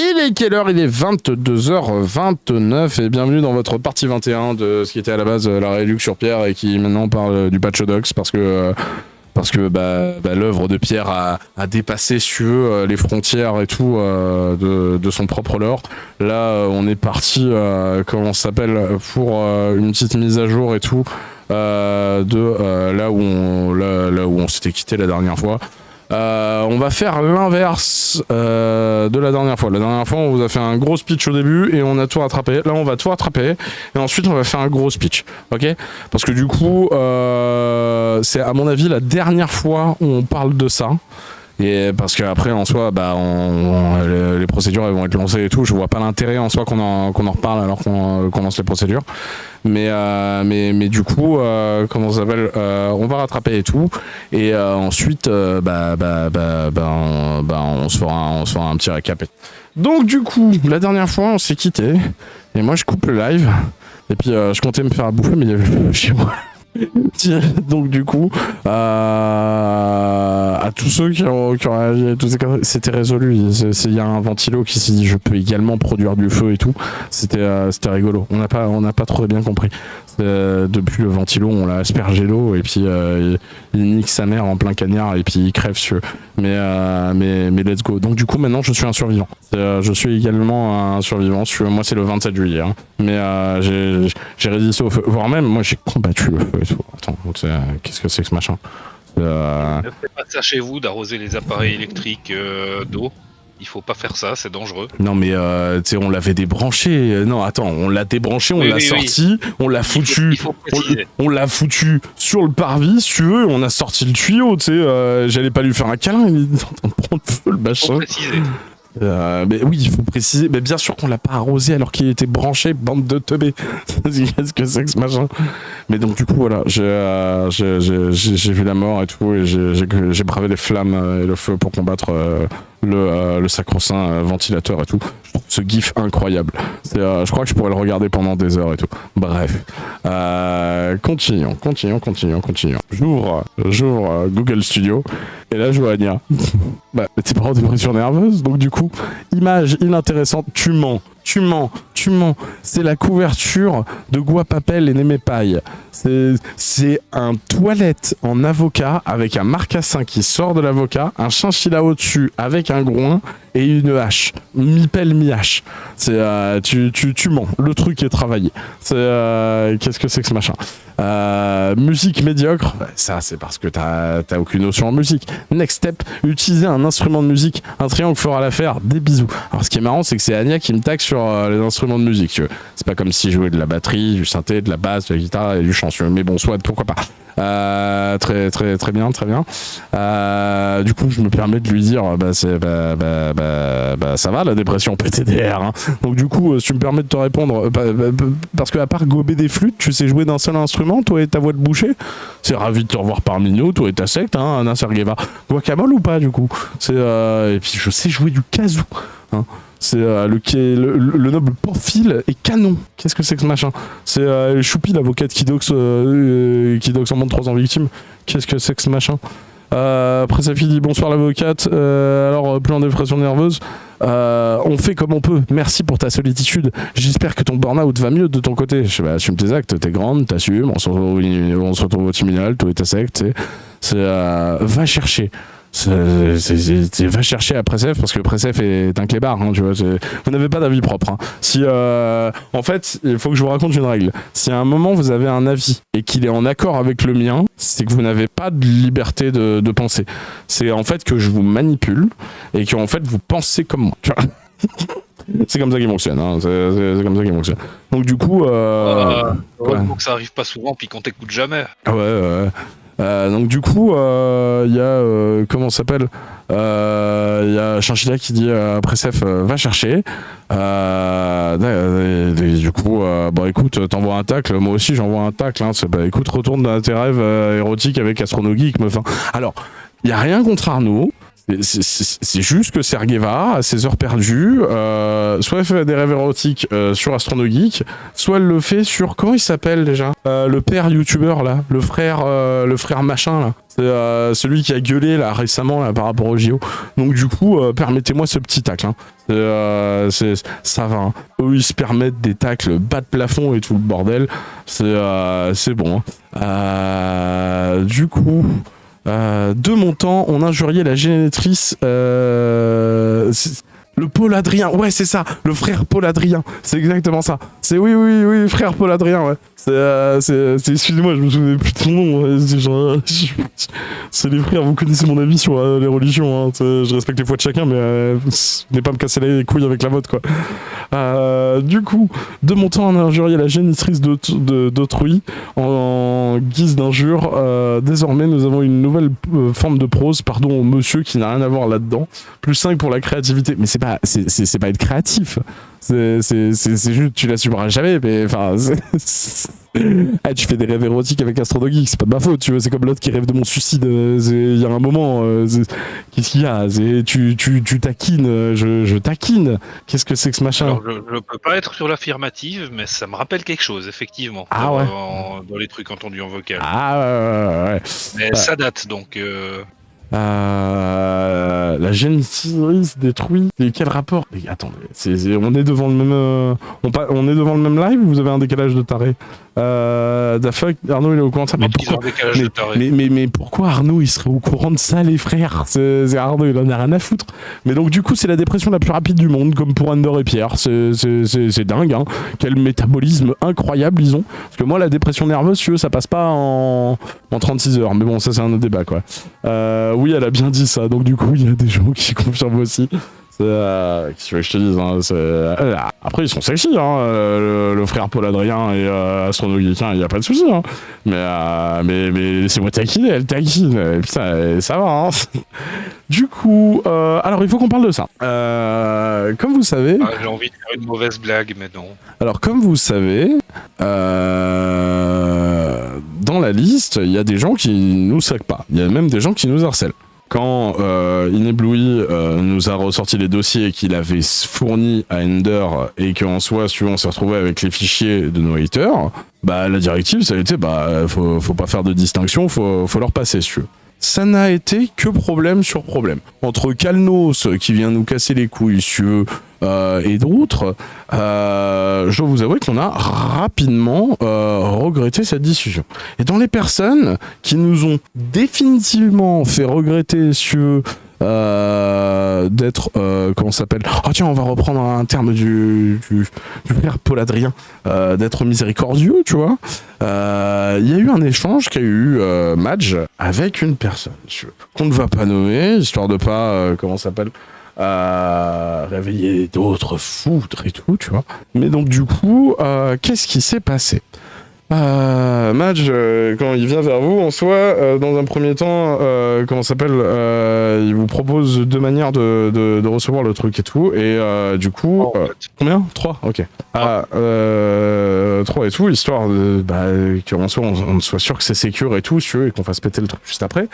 Il est quelle heure? Il est 22h29 et bienvenue dans votre partie 21 de ce qui était à la base la Réduc sur Pierre et qui maintenant parle du patch Docs parce que l'œuvre de Pierre a dépassé, si tu veux, les frontières et tout de son propre lore. Là, on est parti, comment ça s'appelle, pour une petite mise à jour et tout de là où on s'était quitté la dernière fois. On va faire l'inverse de la dernière fois. La dernière fois, on vous a fait un gros speech au début et on a tout rattrapé. Là, on va tout rattraper et ensuite, on va faire un gros speech. Ok? Parce que du coup, c'est à mon avis la dernière fois où on parle de ça. Et parce qu'après, en soi, les procédures elles vont être lancées et tout. Je vois pas l'intérêt en soi qu'on en reparle alors qu'on lance les procédures. Mais du coup, comment ça s'appelle, on va rattraper et tout. Et ensuite, on se fera un petit récap. Donc du coup, la dernière fois, on s'est quitté. Et moi, je coupe le live. Et puis, je comptais me faire à bouffer, mais il y avait le chez moi. Donc du coup à tous ceux qui ont réagi à tout ça, c'était résolu. Il y a un ventilo qui s'est dit je peux également produire du feu et tout. C'était rigolo. On n'a pas trop bien compris. Depuis le ventilo on l'a aspergé l'eau et puis il nique sa mère en plein cagnard et puis il crève sur mais let's go. Donc du coup maintenant je suis un survivant. Je suis également un survivant. Moi c'est le 27 juillet hein. Mais j'ai résisté au feu, voire même moi j'ai combattu le feu et tout. Attends, qu'est-ce que c'est que ce machin? Ne faites pas ça chez vous d'arroser les appareils électriques d'eau. Il faut pas faire ça, c'est dangereux. Non mais tu sais on l'avait débranché. Non attends, on l'a débranché, on l'a sorti, on l'a foutu, on l'a foutu sur le parvis, si tu veux, on a sorti le tuyau, tu sais, j'allais pas lui faire un câlin, il est en train de prendre feu le machin. Faut préciser. Mais oui, il faut préciser. Mais bien sûr qu'on l'a pas arrosé alors qu'il était branché, bande de teubés. Qu'est-ce que c'est que ce machin? Mais donc du coup voilà, j'ai vu la mort et tout et j'ai bravé les flammes et le feu pour combattre le sacro-saint ventilateur et tout. Je trouve ce gif incroyable. Je crois que je pourrais le regarder pendant des heures et tout. Bref, continuons. J'ouvre Google Studio et là je vois Anya. T'es pas en dépression nerveuse, donc du coup, image inintéressante, tu mens. C'est la couverture de Guapapel et Nemepaille. C'est un toilette en avocat avec un marcassin qui sort de l'avocat, un chinchilla au-dessus avec un groin et une hache. Mi-pelle, mi-hache. Tu mens. Le truc est travaillé. Qu'est-ce que c'est que ce machin? Musique médiocre. Ça, c'est parce que t'as aucune notion en musique. Next step, utiliser un instrument de musique. Un triangle fera l'affaire. Des bisous. Alors, ce qui est marrant, c'est que c'est Anya qui me taxe sur les instruments de musique. C'est pas comme si je jouais de la batterie, du synthé, de la basse, de la guitare et du chant. Mais bon, soit pourquoi pas. Très bien. Du coup, je me permets de lui dire, ça va la dépression PTDR. Hein. Donc du coup, si tu me permets de te répondre, parce que à part gober des flûtes, tu sais jouer d'un seul instrument, toi et ta voix de boucher. C'est ravi de te revoir parmi nous, toi et ta secte, hein, Nasser Gueva. Guacamole ou pas du coup? Et puis je sais jouer du kazoo. Hein. C'est le noble Porphile et canon. Qu'est-ce que c'est que ce machin? C'est Choupi, l'avocate qui doxe en moins de 3 ans victime. Qu'est-ce que c'est que ce machin? Après sa fille dit bonsoir l'avocate. Alors plus en dépression nerveuse. On fait comme on peut. Merci pour ta solitude. J'espère que ton burn-out va mieux de ton côté. Assume tes actes, t'es grande, t'assumes. On se retrouve au Timinal, toi et ta secte. Va chercher. Va chercher à Presef parce que Presef est un clébard, hein, tu vois. Vous n'avez pas d'avis propre. Hein. En fait, il faut que je vous raconte une règle. Si à un moment vous avez un avis et qu'il est en accord avec le mien, c'est que vous n'avez pas de liberté de penser. C'est en fait que je vous manipule et que en fait vous pensez comme moi. Tu vois. C'est comme ça qu'il fonctionne. Hein. C'est comme ça qu'il fonctionne. Donc du coup, faut que ça arrive pas souvent puis qu'on t'écoute jamais. Ouais. Donc du coup, il y a comment ça s'appelle? Il y a Chinchilla qui dit Presef va chercher. Du coup, écoute, t'envoies un tacle. Moi aussi, j'envoie un tacle. Hein. Écoute, retourne dans tes rêves érotiques avec Astronogeek, meuf. Alors, il y a rien contre Arnaud. C'est juste que Sergei Guevara, à ses heures perdues, soit elle fait des rêves érotiques sur Astrono Geek, soit elle le fait sur, comment il s'appelle déjà, le père youtubeur là, le frère machin là. C'est celui qui a gueulé là récemment là, par rapport au JO. Donc du coup, permettez-moi ce petit tacle. Hein. Ça va. Hein. Eux, ils se permettent des tacles bas de plafond et tout le bordel. C'est bon. Hein. Du coup, de mon temps, on injuriait la génétrice. Le Paul Adrien, ouais c'est ça, le frère Paul Adrien, c'est exactement ça. C'est oui, frère Paul Adrien, ouais. Excusez-moi, je me souviens plus de son nom. Ouais. C'est les frères, vous connaissez mon avis sur les religions. Hein. Je respecte les foi de chacun, mais n'est pas me casser les couilles avec la vôtre, quoi. Du coup, de mon temps, on a injurié la génitrice d'autrui en guise d'injure. Désormais, nous avons une nouvelle forme de prose, pardon au monsieur qui n'a rien à voir là-dedans. Plus 5 pour la créativité, mais c'est pas être créatif. C'est juste, tu l'assumeras jamais, mais enfin. Tu fais des rêves érotiques avec Astrono Geek, c'est pas de ma faute, tu vois, c'est comme l'autre qui rêve de mon suicide. Il y a un moment, qu'est-ce qu'il y a? Tu taquines, je taquine. Qu'est-ce que c'est que ce machin? Alors, je peux pas être sur l'affirmative, mais ça me rappelle quelque chose, effectivement. Ah ouais. Dans les trucs entendus en vocal. Ah ouais. Mais ça date, donc. La génitrice détruit. Et quel rapport? Mais attendez, on est devant le même, on est devant le même live ou vous avez un décalage de taré? Fuck, Arnaud il est au courant de ça. Mais pourquoi Arnaud il serait au courant de ça, les frères? C'est Arnaud, il en a rien à foutre. Mais donc du coup c'est la dépression la plus rapide du monde, comme pour Ander et Pierre. C'est dingue, hein. Quel métabolisme incroyable ils ont. Parce que moi la dépression nerveuse, si tu veux, ça passe pas en 36 heures. Mais bon, ça c'est un autre débat, quoi. Oui, elle a bien dit ça. Donc du coup il y a des gens qui confirment aussi. Qu'est-ce que je te dise, hein, après ils sont sexy, hein, le frère Paul Adrien et Astrono Geek, il n'y a pas de souci, hein. Mais c'est moi taquiner, elle taquine, et putain, ça va, hein. Du coup, alors il faut qu'on parle de ça. Comme vous savez... j'ai envie de faire une mauvaise blague, mais non. Alors comme vous savez, dans la liste, il y a des gens qui nous saquent pas, il y a même des gens qui nous harcèlent. Quand Inébloui nous a ressorti les dossiers qu'il avait fournis à Ender et qu'en soi, si on s'est retrouvé avec les fichiers de nos haters, bah la directive, ça a été, faut pas faire de distinction, faut leur passer, si tu veux. Ça n'a été que problème sur problème. Entre Kalnos, qui vient nous casser les couilles, si tu veux, et d'autres, je dois vous avouer qu'on a rapidement regretté cette décision. Et dans les personnes qui nous ont définitivement fait regretter d'être, comment ça s'appelle? Oh tiens, on va reprendre un terme du frère Paul Adrien, d'être miséricordieux, tu vois. Il y a eu un échange qu'a eu Madge avec une personne, qu'on ne va pas nommer, histoire de pas, comment ça s'appelle? Réveiller d'autres foudres et tout, tu vois. Mais donc du coup, qu'est-ce qui s'est passé? Madge, quand il vient vers vous, en soi, dans un premier temps, comment ça s'appelle, il vous propose deux manières de recevoir le truc et tout, et du coup, combien? 3, ok. 3 et tout, histoire de, qu'en soi, on soit sûr que c'est sécure et tout, si tu veux, et qu'on fasse péter le truc juste après.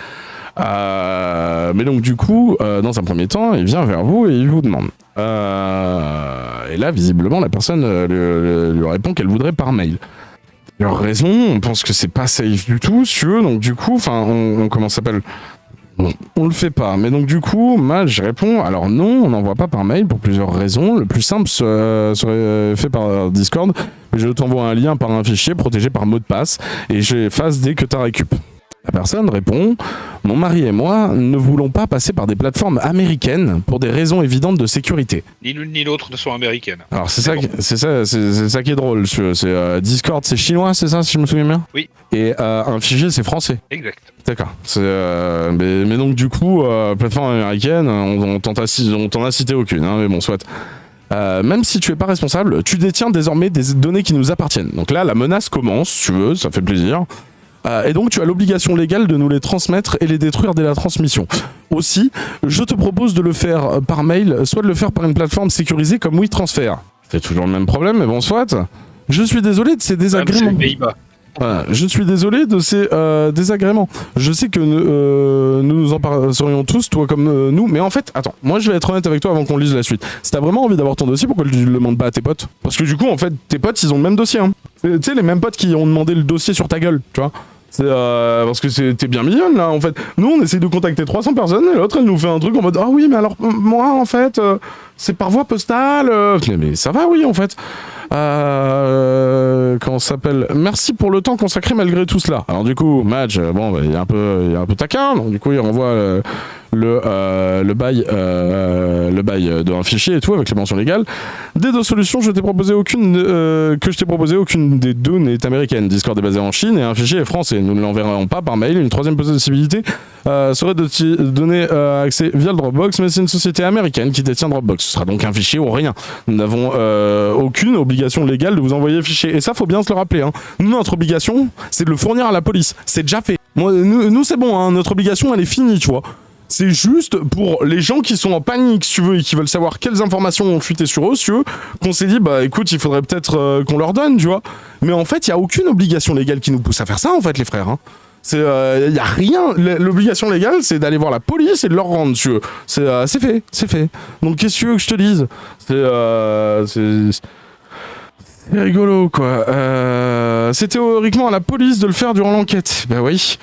Mais donc du coup, dans un premier temps, il vient vers vous et il vous demande. Et là, visiblement, la personne lui répond qu'elle voudrait par mail. Leur raison, on pense que c'est pas safe du tout, si tu veux, donc du coup, on comment ça s'appelle? On le fait pas. Mais donc du coup, je réponds, alors non, on n'envoie pas par mail pour plusieurs raisons. Le plus simple serait fait par Discord, mais je t'envoie un lien par un fichier protégé par mot de passe, et je l'efface dès que t'as récup. La personne répond, mon mari et moi ne voulons pas passer par des plateformes américaines pour des raisons évidentes de sécurité. Ni l'une ni l'autre ne sont américaines. Alors c'est ça qui est drôle. C'est Discord, c'est chinois, c'est ça, si je me souviens bien? Oui. Et un fichier, c'est français. Exact. D'accord. Mais donc du coup, plateforme américaine, on t'en a cité aucune, hein, mais bon, soit. Même si tu es pas responsable, tu détiens désormais des données qui nous appartiennent. Donc là, la menace commence, si tu veux, ça fait plaisir. Et donc tu as l'obligation légale de nous les transmettre et les détruire dès la transmission. Aussi, je te propose de le faire par mail, soit de le faire par une plateforme sécurisée comme WeTransfer. C'est toujours le même problème, mais bon, soit. Je suis désolé de ces désagréments. Voilà, je suis désolé de ces désagréments. Je sais que nous en serions tous, toi comme nous, mais en fait, attends, moi je vais être honnête avec toi avant qu'on lise la suite. Si t'as vraiment envie d'avoir ton dossier, pourquoi tu le demandes pas à tes potes? Parce que du coup, en fait, tes potes, ils ont le même dossier. Hein. Tu sais, les mêmes potes qui ont demandé le dossier sur ta gueule, tu vois. C'est parce que t'es bien mignonne là en fait. Nous on essaie de contacter 300 personnes et l'autre elle nous fait un truc en mode ah oui mais alors moi en fait c'est par voie postale. Mais ça va oui en fait. Comment ça s'appelle? Merci pour le temps consacré malgré tout cela. Alors du coup Madge bon bah, il est un peu taquin donc du coup il renvoie le bail d'un fichier et tout avec les mentions légales. Des deux solutions, que je t'ai proposé aucune des deux n'est américaine. Discord est basé en Chine et un fichier est français. Nous ne l'enverrons pas par mail. Une troisième possibilité serait de t'y donner accès via le Dropbox, mais c'est une société américaine qui détient Dropbox. Ce sera donc un fichier ou rien. Nous n'avons aucune obligation légale de vous envoyer le fichier. Et ça, faut bien se le rappeler. Hein. Nous, notre obligation, c'est de le fournir à la police. C'est déjà fait. Moi, nous c'est bon. Hein. Notre obligation, elle est finie, tu vois. C'est juste pour les gens qui sont en panique, si tu veux, et qui veulent savoir quelles informations ont fuité sur eux, si tu veux, qu'on s'est dit, bah écoute, il faudrait peut-être qu'on leur donne, tu vois. Mais en fait, il n'y a aucune obligation légale qui nous pousse à faire ça, en fait, les frères. Hein. Il n'y a rien. L'obligation légale, c'est d'aller voir la police et de leur rendre, si tu veux. C'est fait. Donc, qu'est-ce que tu veux que je te dise? C'est rigolo, quoi. C'est théoriquement à la police de le faire durant l'enquête. Bah oui.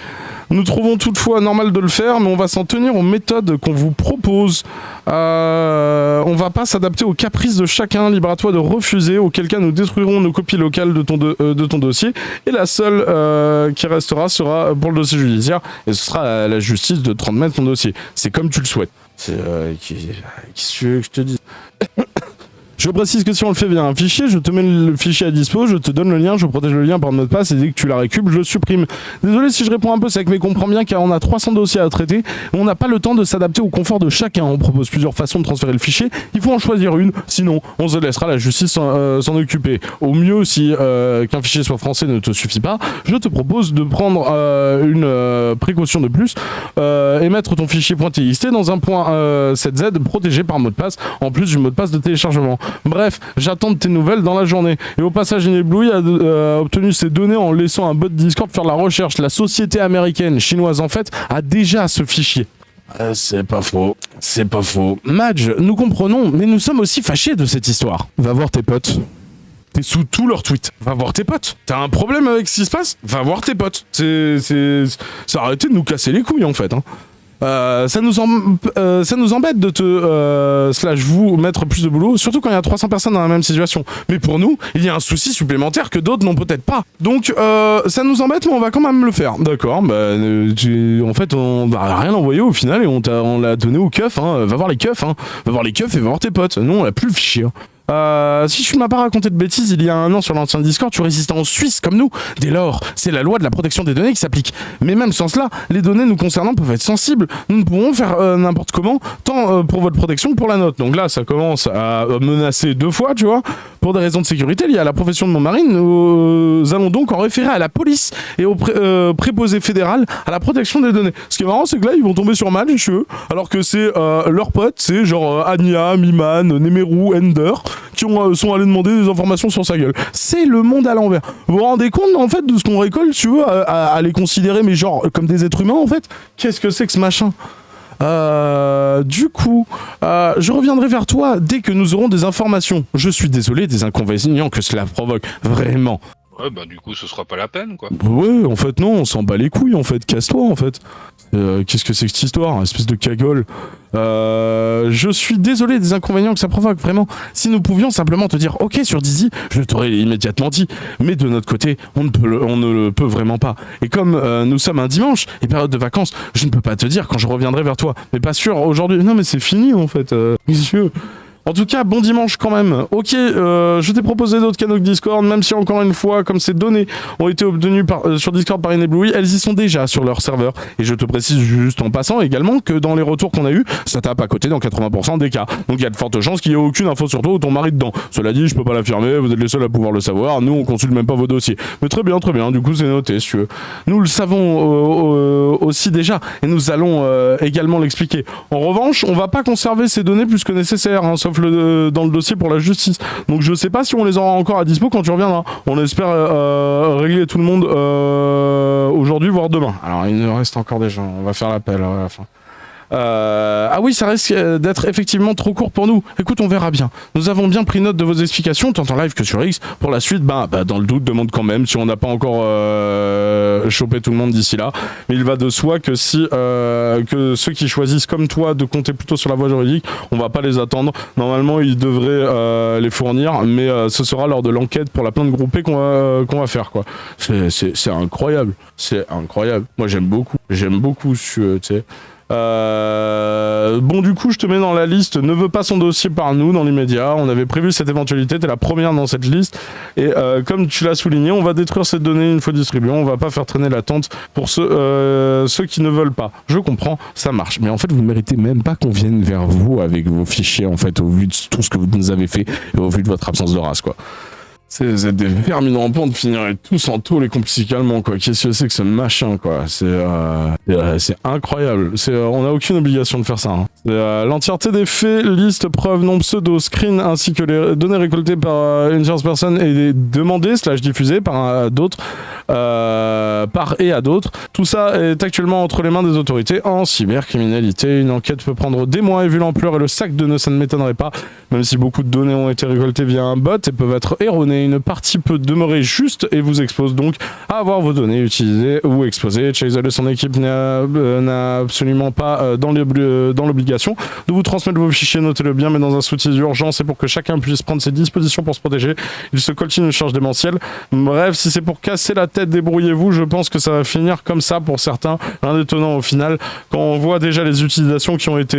Nous trouvons toutefois normal de le faire, mais on va s'en tenir aux méthodes qu'on vous propose. On va pas s'adapter aux caprices de chacun, libre à toi de refuser, auquel cas nous détruirons nos copies locales de ton dossier, et la seule qui restera sera pour le dossier judiciaire, et ce sera à la justice de te remettre ton dossier. C'est comme tu le souhaites. Qu'est-ce que tu veux que je te dise? Je précise que si on le fait via un fichier, je te mets le fichier à dispo, je te donne le lien, je protège le lien par mot de passe et dès que tu la récupères, je le supprime. Désolé si je réponds un peu sec, mais comprends bien car on a 300 dossiers à traiter, on n'a pas le temps de s'adapter au confort de chacun. On propose plusieurs façons de transférer le fichier, il faut en choisir une, sinon on se laissera la justice s'en occuper. Au mieux, si qu'un fichier soit français ne te suffit pas, je te propose de prendre une précaution de plus et mettre ton fichier .txt dans un .7z protégé par mot de passe, en plus du mot de passe de téléchargement. Bref, j'attends de tes nouvelles dans la journée. Et au passage, Inébloui a obtenu ces données en laissant un bot Discord faire la recherche. La société américaine, chinoise en fait, a déjà ce fichier. C'est pas faux. Madge, nous comprenons, mais nous sommes aussi fâchés de cette histoire. Va voir tes potes. T'es sous tous leurs tweets. Va voir tes potes. T'as un problème avec ce qui se passe? Va voir tes potes. Ça a arrêté de nous casser les couilles en fait. Hein. Ça nous embête de te vous mettre plus de boulot, surtout quand il y a 300 personnes dans la même situation. Mais pour nous, il y a un souci supplémentaire que d'autres n'ont peut-être pas. Donc ça nous embête, mais on va quand même le faire. D'accord, en fait, on va rien envoyer au final et on l'a donné aux keufs. Hein. Va voir les keufs, hein. Va voir les keufs et va voir tes potes. Nous, on a plus le fichier. Hein. Si je ne m'as pas raconté de bêtises, il y a un an sur l'ancien Discord, tu résistais en Suisse comme nous. Dès lors, c'est la loi de la protection des données qui s'applique. Mais même sans cela, les données nous concernant peuvent être sensibles. Nous ne pouvons faire n'importe comment, tant pour votre protection que pour la nôtre. Donc là, ça commence à menacer 2 fois, tu vois. Pour des raisons de sécurité liées à la profession de mon mari, nous allons donc en référer à la police et au préposé fédéral à la protection des données. Ce qui est marrant, c'est que là, ils vont tomber sur Madge, si tu veux, alors que c'est leurs potes, c'est genre Anya, Miman, Nemeru, Ender, qui sont allés demander des informations sur sa gueule. C'est le monde à l'envers. Vous vous rendez compte, en fait, de ce qu'on récolte, si tu veux, à les considérer, mais genre, comme des êtres humains, en fait? Qu'est-ce que c'est que ce machin? Du coup, je reviendrai vers toi dès que nous aurons des informations. Je suis désolé des inconvénients que cela provoque, vraiment. Ouais, bah du coup, ce sera pas la peine, quoi. Ouais, en fait, non, on s'en bat les couilles, en fait. Casse-toi, en fait. Qu'est-ce que c'est que cette histoire? Espèce de cagole. Je suis désolé des inconvénients que ça provoque, vraiment. Si nous pouvions simplement te dire ok sur Dizzy, je t'aurais immédiatement dit. Mais de notre côté, on ne le peut vraiment pas. Et comme nous sommes un dimanche et période de vacances, je ne peux pas te dire quand je reviendrai vers toi. Mais pas sûr, aujourd'hui. Non, mais c'est fini, en fait. Messieurs. En tout cas, bon dimanche quand même. Ok, je t'ai proposé d'autres canaux de Discord, même si encore une fois, comme ces données ont été obtenues sur Discord par Inébloui, elles y sont déjà sur leur serveur. Et je te précise juste en passant également que dans les retours qu'on a eu, ça tape à côté dans 80% des cas. Donc il y a de fortes chances qu'il n'y ait aucune info sur toi ou ton mari dedans. Cela dit, je peux pas l'affirmer, vous êtes les seuls à pouvoir le savoir. Nous, on consulte même pas vos dossiers. Mais très bien, du coup c'est noté si tu veux. Nous le savons aussi déjà et nous allons également l'expliquer. En revanche, on va pas conserver ces données plus que nécessaire, hein, sauf coffre dans le dossier pour la justice. Donc je sais pas si on les aura encore à dispo quand tu reviendras. On espère régler tout le monde aujourd'hui, voire demain. Alors il nous reste encore des gens, on va faire l'appel à la fin. Ah oui, ça risque d'être effectivement trop court pour nous. Écoute, on verra bien. Nous avons bien pris note de vos explications, tant en live que sur X. Pour la suite, dans le doute, demande quand même si on n'a pas encore chopé tout le monde d'ici là. Mais il va de soi que si que ceux qui choisissent comme toi de compter plutôt sur la voie juridique, on va pas les attendre. Normalement, ils devraient les fournir, mais ce sera lors de l'enquête pour la plainte groupée qu'on va faire, quoi. C'est incroyable. C'est incroyable. Moi, j'aime beaucoup. J'aime beaucoup tu sais. Bon, du coup je te mets dans la liste, ne veut pas son dossier par nous dans l'immédiat. On avait prévu cette éventualité, t'es la première dans cette liste. Et comme tu l'as souligné, on va détruire cette donnée une fois distribuée. On va pas faire traîner l'attente pour ceux qui ne veulent pas. Je comprends, ça marche. Mais en fait vous ne méritez même pas qu'on vienne vers vous avec vos fichiers, en fait, au vu de tout ce que vous nous avez fait et au vu de votre absence de race, quoi. C'est des vermines rampants de finir tous en tôle et compliquément, quoi. Qu'est-ce que c'est que ce machin, quoi. C'est incroyable. On n'a aucune obligation de faire ça. Hein. L'entièreté des faits, liste, preuves, nom, pseudo, screen, ainsi que les données récoltées par une tierce personne et demandées / diffusées par d'autres, par et à d'autres. Tout ça est actuellement entre les mains des autorités en cybercriminalité. Une enquête peut prendre des mois et vu l'ampleur et le sac de nœuds, ça ne m'étonnerait pas. Même si beaucoup de données ont été récoltées via un bot et peuvent être erronées, une partie peut demeurer juste et vous expose donc à avoir vos données utilisées ou exposées. Chazelle et son équipe n'a absolument pas dans l'obligation de vous transmettre vos fichiers, notez-le bien, mais dans un souci d'urgence et pour que chacun puisse prendre ses dispositions pour se protéger. Il se coltine une charge démentielle. Bref, si c'est pour casser la tête, débrouillez-vous. Je pense que ça va finir comme ça pour certains. Rien d'étonnant au final quand on voit déjà les utilisations qui ont été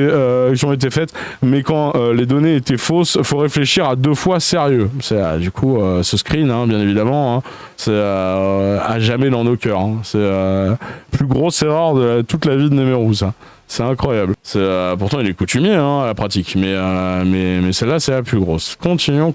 faites, mais quand les données étaient fausses, faut réfléchir à 2 fois sérieux. C'est du coup ce screen, hein, bien évidemment, hein, c'est à jamais dans nos cœurs. Hein. C'est plus grosse erreur de toute la vie de Nemeru, ça. C'est incroyable. Pourtant, il est coutumier hein, à la pratique, mais celle-là, c'est la plus grosse. Continuons.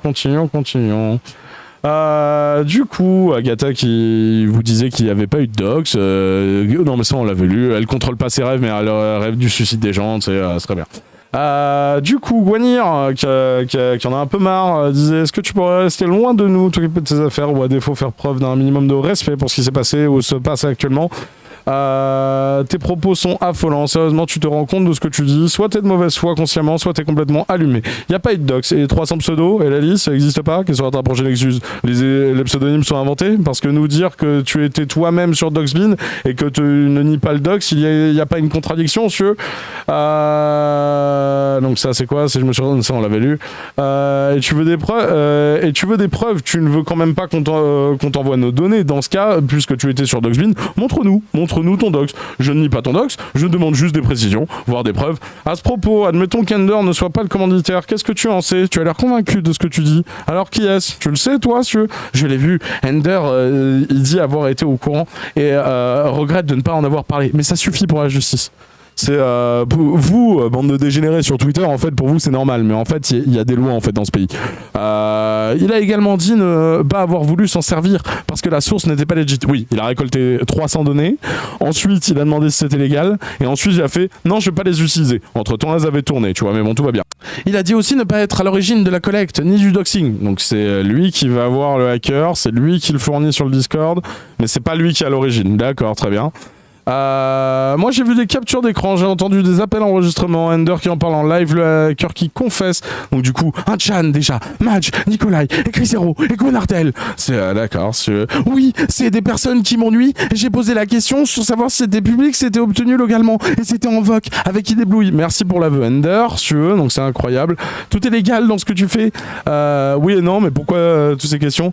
Du coup, Agatha qui vous disait qu'il n'y avait pas eu de docs. Non, mais ça, on l'avait lu. Elle contrôle pas ses rêves, mais elle rêve du suicide des gens. C'est très bien. Du coup, Gwenir, qui en a un peu marre, disait: est-ce que tu pourrais rester loin de nous, t'occuper de tes affaires, ou à défaut faire preuve d'un minimum de respect pour ce qui s'est passé ou se passe actuellement. Tes propos sont affolants. Sérieusement, tu te rends compte de ce que tu dis. Soit t'es de mauvaise foi consciemment, soit t'es complètement allumé. Y a pas eu de docs. Et les 300 pseudos et la liste, ça existe pas. Qu'est-ce qu'on va te rapprocher l'excuse? Les pseudonymes sont inventés. Parce que nous dire que tu étais toi-même sur Docsbin et que tu ne nies pas le docs, il y a pas une contradiction, monsieur. Donc ça, c'est quoi? Je me suis rendu, ça on l'avait lu. Et tu veux des preuves. Tu ne veux quand même pas qu'on t'envoie nos données. Dans ce cas, puisque tu étais sur Docsbin, montre-nous ton docs. Je ne nie pas ton docs, je demande juste des précisions, voire des preuves. À ce propos, admettons qu'Ender ne soit pas le commanditaire, qu'est-ce que tu en sais? Tu as l'air convaincu de ce que tu dis. Alors qui est-ce? Tu le sais, toi, monsieur? Je l'ai vu. Ender, il dit avoir été au courant et regrette de ne pas en avoir parlé. Mais ça suffit pour la justice. C'est vous, bande de dégénérés sur Twitter, en fait, pour vous, c'est normal. Mais en fait, il y a des lois, en fait, dans ce pays. Il a également dit ne pas avoir voulu s'en servir parce que la source n'était pas legit. Oui, il a récolté 300 données. Ensuite, il a demandé si c'était légal. Et ensuite, il a fait non, je vais pas les utiliser. Entre-temps, elles avaient tourné, tu vois. Mais bon, tout va bien. Il a dit aussi ne pas être à l'origine de la collecte ni du doxing. Donc, c'est lui qui va avoir le hacker. C'est lui qui le fournit sur le Discord. Mais c'est pas lui qui est à l'origine. D'accord, très bien. Moi j'ai vu des captures d'écran, j'ai entendu des appels enregistrement, Ender qui en parle en live, le hacker qui confesse. Donc du coup, un Chan déjà, Madge, Nikolai, et Crisero, et Gwenartel. C'est d'accord, oui, c'est des personnes qui m'ennuient. J'ai posé la question sur savoir si c'était public, c'était obtenu localement, et c'était en voc avec Idéblouille. Merci pour l'aveu, Ender, donc c'est incroyable. Tout est légal dans ce que tu fais. Oui et non, mais pourquoi toutes ces questions?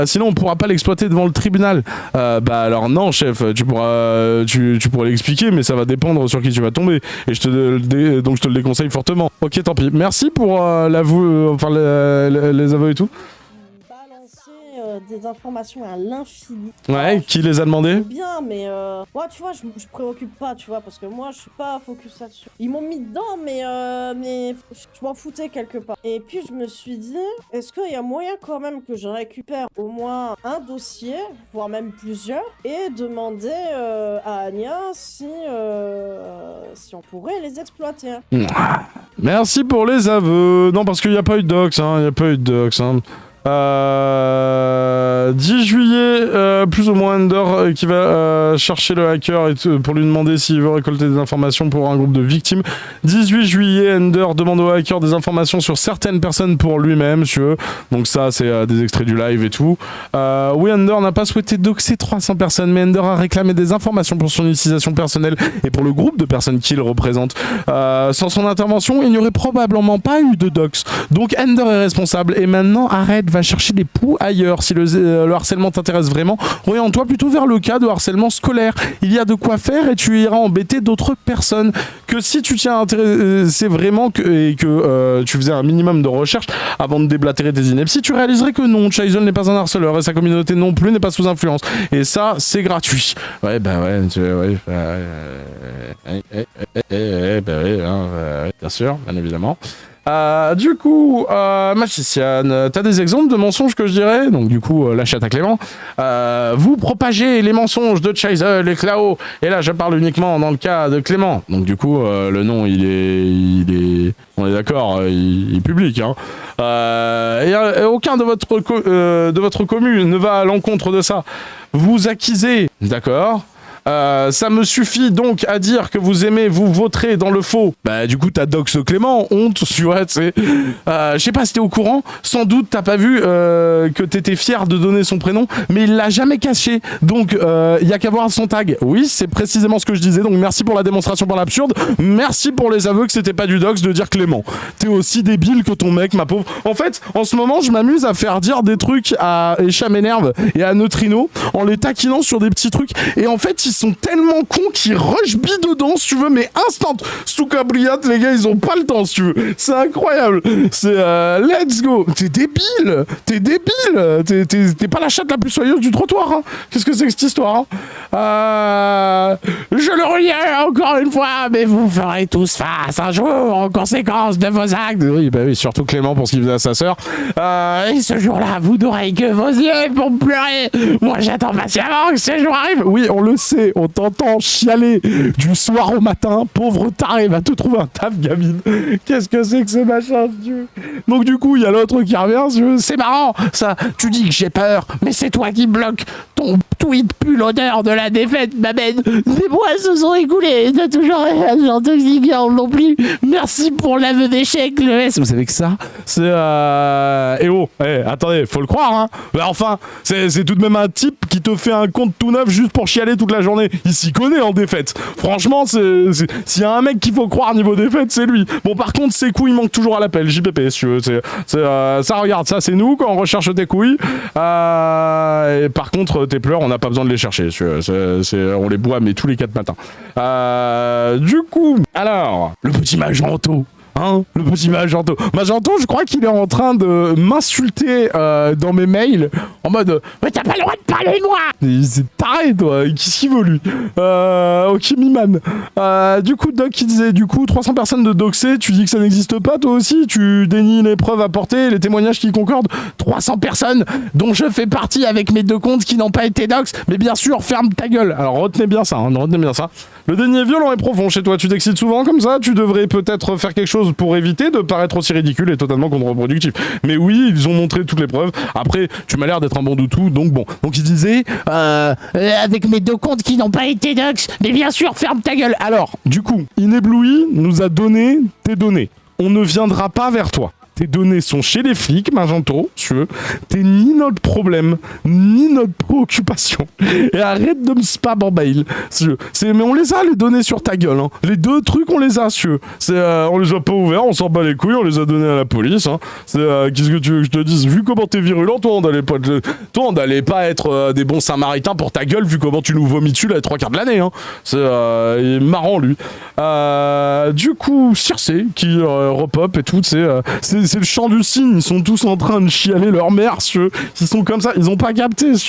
Sinon on pourra pas l'exploiter devant le tribunal. Alors non, chef, tu pourrais l'expliquer, mais ça va dépendre sur qui tu vas tomber. Et donc je te le déconseille fortement. Ok, tant pis. Merci pour l'aveu, les aveux et tout. Balancer des informations à l'infini. Ouais, qui les a demandés? Bien, mais moi, tu vois, je préoccupe pas, tu vois, parce que moi, je suis pas focus là-dessus. Ils m'ont mis dedans, mais je m'en foutais quelque part. Et puis, je me suis dit, est-ce qu'il y a moyen quand même que je récupère au moins un dossier, voire même plusieurs, et demander à Anya si on pourrait les exploiter. Merci pour les aveux. Non, parce qu'il n'y a pas eu de docs, hein. Il n'y a pas eu de docs, hein. 10 juillet, plus ou moins Ender qui va chercher le hacker pour lui demander s'il veut récolter des informations pour un groupe de victimes. 18 juillet, Ender demande au hacker des informations sur certaines personnes pour lui-même, si tu veux. Donc ça, c'est des extraits du live et tout. Oui, Ender n'a pas souhaité doxer 300 personnes, mais Ender a réclamé des informations pour son utilisation personnelle et pour le groupe de personnes qu'il représente. Sans son intervention, il n'y aurait probablement pas eu de dox. Donc Ender est responsable et maintenant arrête, va chercher des poux ailleurs. Si le harcèlement t'intéresse vraiment, oriente-toi plutôt vers le cas de harcèlement scolaire. Il y a de quoi faire et tu iras embêter d'autres personnes. Que si tu tiens à intéresser vraiment et que tu faisais un minimum de recherche avant de déblatérer tes inepties, tu réaliserais que non, Chaisen n'est pas un harceleur et sa communauté non plus n'est pas sous influence. Et ça, c'est gratuit. Ouais, bah ouais, bien sûr, bien évidemment. Du coup, magicienne, t'as des exemples de mensonges que je dirais? Donc du coup, la chatte à Clément. Vous propagez les mensonges de Chaisel et Clao. Et là, je parle uniquement dans le cas de Clément. Donc du coup, le nom, il est, on est d'accord, il est public. Hein. Et aucun de votre commune ne va à l'encontre de ça. Vous accusez, d'accord? Ça me suffit donc à dire que vous aimez vous vautrer dans le faux. Bah du coup t'as Dox Clément, honte, tu vois, tu sais. Je sais pas si t'es au courant, sans doute t'as pas vu que t'étais fier de donner son prénom, mais il l'a jamais caché, donc y a qu'à voir son tag. Oui, c'est précisément ce que je disais, donc merci pour la démonstration par l'absurde, merci pour les aveux que c'était pas du Dox de dire Clément. T'es aussi débile que ton mec, ma pauvre. En fait, en ce moment, je m'amuse à faire dire des trucs à Echa m'énerve et à Neutrino en les taquinant sur des petits trucs, et en fait, ils sont tellement cons qu'ils rush bi dedans, si tu veux, mais instant. Sous Cabriat, les gars, ils ont pas le temps, si tu veux. C'est incroyable. C'est let's go. T'es débile. T'es pas la chatte la plus soyeuse du trottoir. Hein. Qu'est-ce que c'est que cette histoire? Hein. Je le reliais encore une fois, mais vous ferez tous face un jour en conséquence de vos actes. Oui, bah oui, surtout Clément pour ce qu'il faisait à sa sœur. Et ce jour-là, vous n'aurez que vos yeux pour pleurer. Moi, j'attends patiemment que ce jour arrive. Oui, on le sait. On t'entend chialer du soir au matin, pauvre taré, va te trouver un taf, gamine. Qu'est-ce que c'est que ce machin, Dieu. Donc du coup, il y a l'autre qui revient, c'est marrant, ça, tu dis que j'ai peur, mais c'est toi qui bloques. Ton tweet pue l'odeur de la défaite, ma bête. Les mois se sont écoulés, t'as toujours rien de toxique non plus. Merci pour l'aveu d'échec, le S. Vous savez que ça, c'est Eh oh, attendez, faut le croire, hein. Mais enfin, c'est tout de même un type qui te fait un compte tout neuf juste pour chialer toute la journée. Il s'y connaît en défaite. Franchement, s'il y a un mec qu'il faut croire niveau défaite, c'est lui. Bon, par contre, ses couilles manquent toujours à l'appel. JPP, si tu veux. Ça, regarde, ça, c'est nous quand on recherche tes couilles. Et par contre, tes pleurs, on n'a pas besoin de les chercher. Si tu veux. On les boit, mais tous les 4 matins. Du coup, alors, le petit Magento. Hein, le petit Magento. Magento, je crois qu'il est en train de m'insulter dans mes mails en mode mais t'as pas le droit de parler de moi. C'est taré, toi. Qu'est-ce qu'il veut, lui? Ok, Miman. Du coup, Doc, il disait 300 personnes de doxé. Tu dis que ça n'existe pas, toi aussi? Tu dénies les preuves apportées, les témoignages qui concordent? 300 personnes dont je fais partie avec mes 2 comptes qui n'ont pas été dox. Mais bien sûr, ferme ta gueule. Alors, retenez bien ça. Hein, retenez bien ça. Le déni est violent et profond chez toi. Tu t'excites souvent comme ça? Tu devrais peut-être faire quelque chose pour éviter de paraître aussi ridicule et totalement contre-productif. Mais oui, ils ont montré toutes les preuves. Après, tu m'as l'air d'être un bon doutou, donc bon. Donc il disait avec mes 2 comptes qui n'ont pas été dox, mais bien sûr, ferme ta gueule. Alors, du coup, Inébloui nous a donné tes données. On ne viendra pas vers toi. Tes données sont chez les flics, Magento, si tu veux. T'es ni notre problème, ni notre préoccupation. Et arrête de me spam en mail. Si mais on les a, les données sur ta gueule. Hein. Les 2 trucs, on les a, si tu veux. On les a pas ouverts, on s'en bat les couilles, on les a donnés à la police. Hein. Qu'est-ce que tu veux que je te dise? Vu comment t'es virulent, toi, on n'allait pas être des bons samaritains pour ta gueule, vu comment tu nous vomis dessus là, les 3 quarts de l'année. Hein. Il est marrant, lui. Du coup, Circe, qui repop et tout, c'est c'est le chant du cygne, ils sont tous en train de chialer leur mère, ils sont comme ça, ils ont pas capté, ils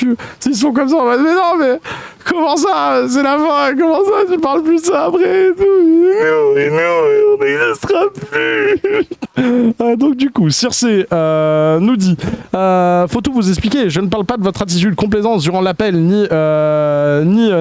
sont comme ça, mais non, mais comment ça, c'est la fin, comment ça, tu parles plus de ça après, et tout, non, on n'existera plus. Donc du coup, Circé nous dit, faut tout vous expliquer, je ne parle pas de votre attitude complaisance durant l'appel, ni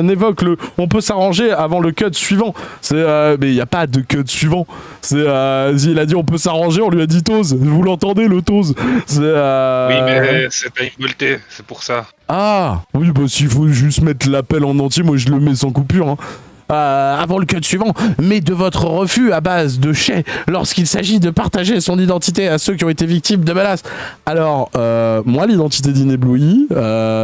n'évoque le on peut s'arranger avant le cut suivant. Mais il n'y a pas de cut suivant. Il a dit on peut s'arranger, on lui a dit Toz. Vous l'entendez le Toz? Oui, mais c'est time volté, c'est pour ça. Ah oui, bah s'il faut juste mettre l'appel en entier, moi je le mets sans coupure. Hein. Avant le cut suivant, mais de votre refus à base de chais lorsqu'il s'agit de partager son identité à ceux qui ont été victimes de menaces. Alors, moi, l'identité d'inébloui,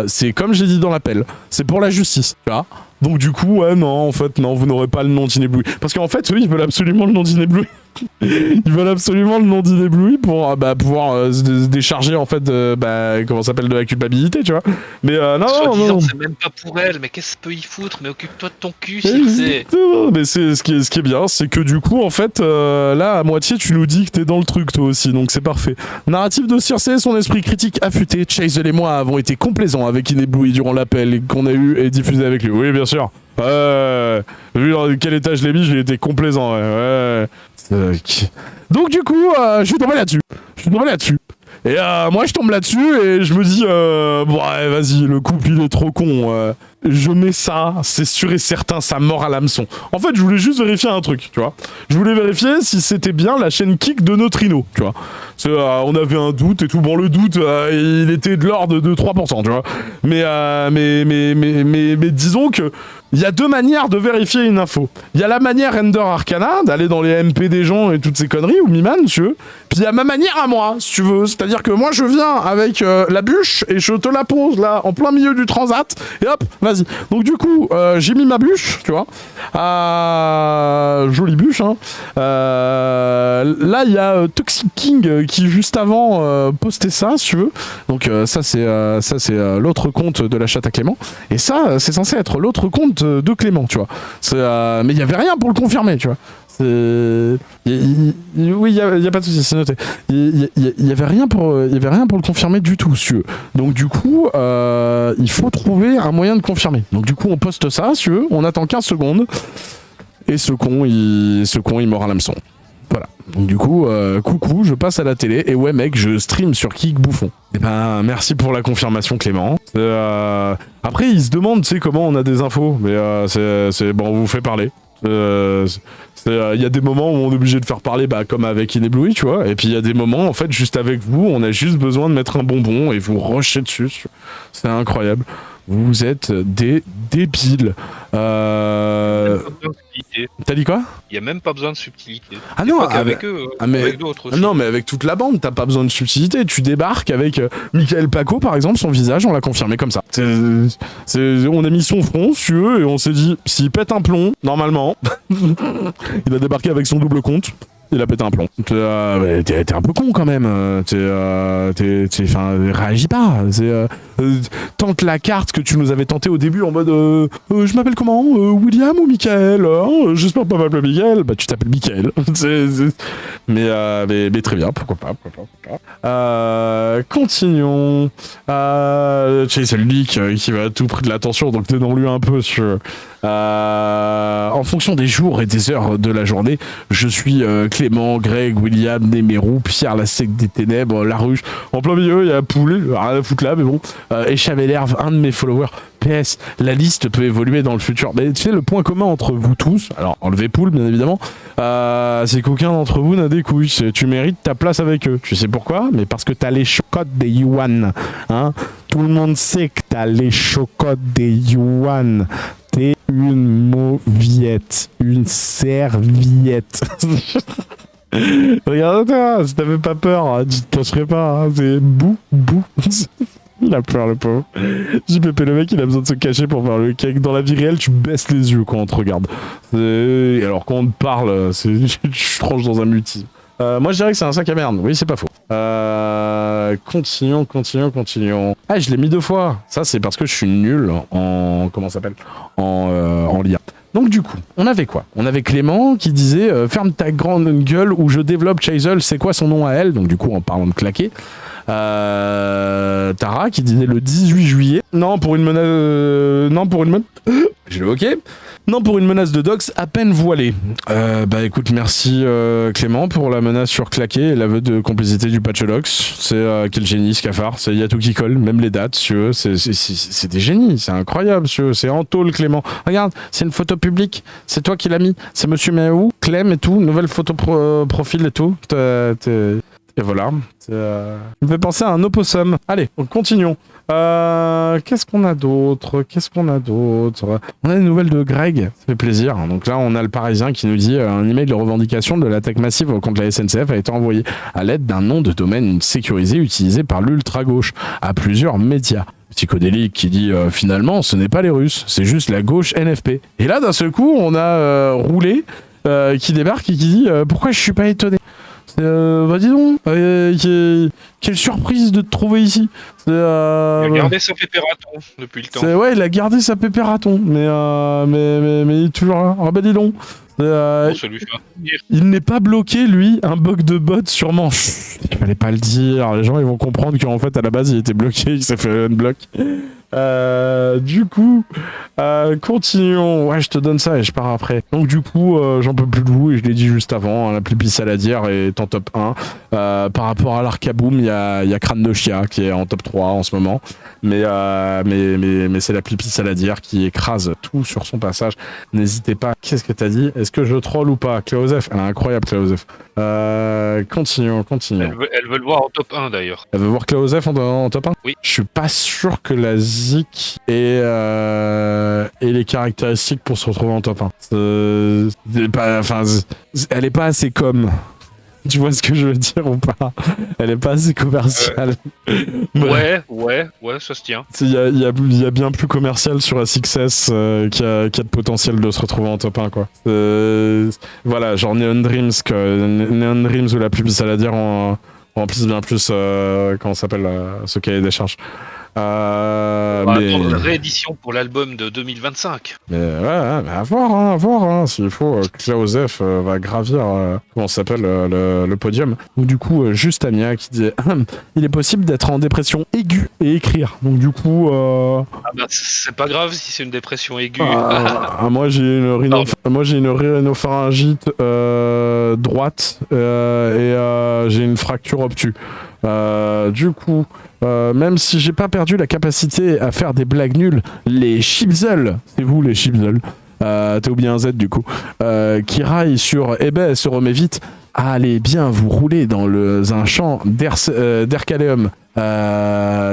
c'est comme j'ai dit dans l'appel, c'est pour la justice, tu vois. Donc du coup, ouais, non, en fait, non, vous n'aurez pas le nom d'inébloui. Parce qu'en fait, eux, ils veulent absolument le nom d'inébloui. Ils veulent absolument le nom d'inébloui pour pouvoir se décharger, en fait, comment ça s'appelle, de la culpabilité, tu vois. Mais non. C'est même pas pour elle, mais qu'est-ce que peut y foutre? Mais occupe-toi de ton cul, Circé. Mais ce qui est bien, c'est que du coup, en fait, là, à moitié, tu nous dis que t'es dans le truc, toi aussi, donc c'est parfait. Narratif de Circé, son esprit critique affûté, Chase et moi avons été complaisants avec Inébloui durant l'appel qu'on a eu et diffusé avec lui. Oui, bien sûr. Vu dans quel état je l'ai mis, j'ai été complaisant. Ouais. Donc du coup, je suis tombé là-dessus. Et moi, je tombe là-dessus et je me dis, ouais, vas-y, le couple, il est trop con. Je mets ça, c'est sûr et certain, ça mord à l'hameçon. En fait, je voulais juste vérifier un truc, tu vois. Je voulais vérifier si c'était bien la chaîne Kick de Neutrino, tu vois. On avait un doute et tout. Bon, le doute, il était de l'ordre de 3%, tu vois. Mais disons que il y a deux manières de vérifier une info. Il y a la manière Ender Arcana, d'aller dans les MP des gens et toutes ces conneries, ou Miman, si tu veux. Puis il y a ma manière à moi, si tu veux. C'est-à-dire que moi, je viens avec la bûche et je te la pose là, en plein milieu du transat, et hop, vas-y. Donc du coup, j'ai mis ma bûche, tu vois. Jolie bûche, hein. Là, il y a Toxic King qui, juste avant, postait ça, si tu veux. Donc ça, c'est l'autre compte de la chatte à Clément. Et ça, c'est censé être l'autre compte de Clément, tu vois. Mais il n'y avait rien pour le confirmer, tu vois. Oui, il y a pas de souci, c'est noté. Il y avait rien pour le confirmer du tout, si tu veux. Donc du coup, il faut trouver un moyen de confirmer. Donc du coup, on poste ça, si tu veux, on attend 15 secondes, et ce con, il mord à l'hameçon. Voilà. Donc du coup, coucou, je passe à la télé, et ouais mec, je stream sur Kick Bouffon. Eh ben, merci pour la confirmation, Clément. Après, il se demande, tu sais, comment on a des infos, mais c'est bon, on vous fait parler. Il y a des moments où on est obligé de faire parler comme avec Inébloui, tu vois, et puis il y a des moments, en fait, juste avec vous, on a juste besoin de mettre un bonbon et vous rusher dessus. C'est incroyable. Vous êtes des débiles. T'as dit quoi? Il n'y a même pas besoin de subtilité. Ah non, avec eux, avec d'autres aussi. Non, mais avec toute la bande, t'as pas besoin de subtilité. Tu débarques avec Michael Paco, par exemple, son visage, on l'a confirmé comme ça. On a mis son front, si tu veux, et on s'est dit, s'il pète un plomb, normalement, il va débarquer avec son double compte. Il a pété un plomb. T'es un peu con quand même. Réagis pas. Tente la carte que tu nous avais tenté au début en mode je m'appelle comment, William ou Michael, j'espère pas m'appeler Michael. Bah tu t'appelles Michael. Mais très bien, pourquoi pas. Continuons. C'est lui qui va à tout prix de l'attention, donc tenons-lui un peu sur. En fonction des jours et des heures de la journée, je suis Clément, Greg, William, Némérou, Pierre, la secte des ténèbres, Laruche. En plein milieu, il y a Poulet, rien à foutre là, mais bon. Et Chavelerve, un de mes followers. PS, la liste peut évoluer dans le futur. Mais tu sais, le point commun entre vous tous, alors enlevez Poule bien évidemment, c'est qu'aucun d'entre vous n'a des couilles. Tu mérites ta place avec eux. Tu sais pourquoi? Mais parce que t'as les chocottes des yuan. Hein, tout le monde sait que t'as les chocottes des yuan. T'es une mauviette, une serviette. Regarde-toi, si t'avais pas peur, tu te cacherais pas. Hein, c'est bou. Il a peur, le pauvre. JPP, le mec, il a besoin de se cacher pour faire le cake. Dans la vie réelle, tu baisses les yeux quand on te regarde. Alors quand on te parle, tu tranches dans un mutisme. Moi, je dirais que c'est un sac à merde. Oui, c'est pas faux. Continuons. Ah, je l'ai mis 2 fois. Ça, c'est parce que je suis nul en... Comment ça s'appelle en lien. Donc du coup, on avait quoi? On avait Clément qui disait ferme ta grande gueule ou je développe Chazelle, c'est quoi son nom à elle? Donc du coup, en parlant de claquer. Tara qui disait le 18 juillet. Non, pour une menace. J'ai le ok. Non, pour une menace de dox à peine voilée. Bah écoute, merci Clément pour la menace sur claquer et l'aveu de complicité du patch dox. C'est quel génie ce cafard. C'est y a tout qui colle, même les dates, si tu veux. C'est des génies, c'est incroyable, si tu veux. C'est en tôle Clément. Regarde, c'est une photo publique. C'est toi qui l'as mis. C'est Monsieur Méaou, Clem et tout. Nouvelle photo profil et tout. Et voilà. Ça me fait penser à un opossum. Allez, continuons. Qu'est-ce qu'on a d'autre? On a des nouvelles de Greg, ça fait plaisir. Donc là, on a le Parisien qui nous dit un email de revendication de l'attaque massive contre la SNCF a été envoyé à l'aide d'un nom de domaine sécurisé utilisé par l'ultra-gauche à plusieurs médias. Psychodélique qui dit finalement, ce n'est pas les Russes, c'est juste la gauche NFP. Et là, d'un seul coup, on a Roulé qui débarque et qui dit pourquoi je suis pas étonné? Bah dis donc, quelle surprise de te trouver ici. Il a gardé sa pépératon depuis le temps. Ouais, il a gardé sa pépératon, mais il est toujours là. Ah bah dis donc. Il n'est pas bloqué, lui, un bug de bot sûrement. Il fallait pas le dire, les gens ils vont comprendre qu'en fait à la base il était bloqué, il s'est fait unblock. Du coup, continuons. Ouais, je te donne ça et je pars après. Donc du coup, j'en peux plus de vous et je l'ai dit juste avant, la Plipi Saladière est en top 1. Par rapport à l'Arcaboom, il y a Crâne de Chia qui est en top 3 en ce moment. Mais c'est la Plipi Saladière qui écrase tout sur son passage. N'hésitez pas. Qu'est-ce que t'as dit? Est-ce que je troll ou pas? Cléosef, elle est incroyable Cléosef. Continuons. Elle veut le voir en top 1 d'ailleurs. Elle veut voir Cléosef en top 1? Oui. Je suis pas sûr que la Zik ait les caractéristiques pour se retrouver en top 1. Elle est pas assez comme. Tu vois ce que je veux dire ou pas? Elle est pas assez commerciale. Ouais, ça se tient. Il y a bien plus commercial sur la Success qui a de potentiel de se retrouver en top 1, quoi. Voilà, genre Neon Dreams ou la Plipi Saladière en plus bien plus comment ça s'appelle ce cahier des charges. Mais... une réédition pour l'album de 2025. Mais ouais, mais à voir, s'il faut, Cléosef va gravir, comment ça s'appelle, le podium. Donc du coup, juste Ania qui disait, il est possible d'être en dépression aiguë et écrire. Donc du coup... c'est pas grave si c'est une dépression aiguë. Moi j'ai une rhinopharyngite droite et j'ai une fracture obtue. Du coup, même si j'ai pas perdu la capacité à faire des blagues nulles, les chipsels, c'est vous les chipsels, t'as oublié un Z du coup, qui raillent sur eh ben elle se remet vite, allez bien vous rouler dans un champ d'Hercaléum.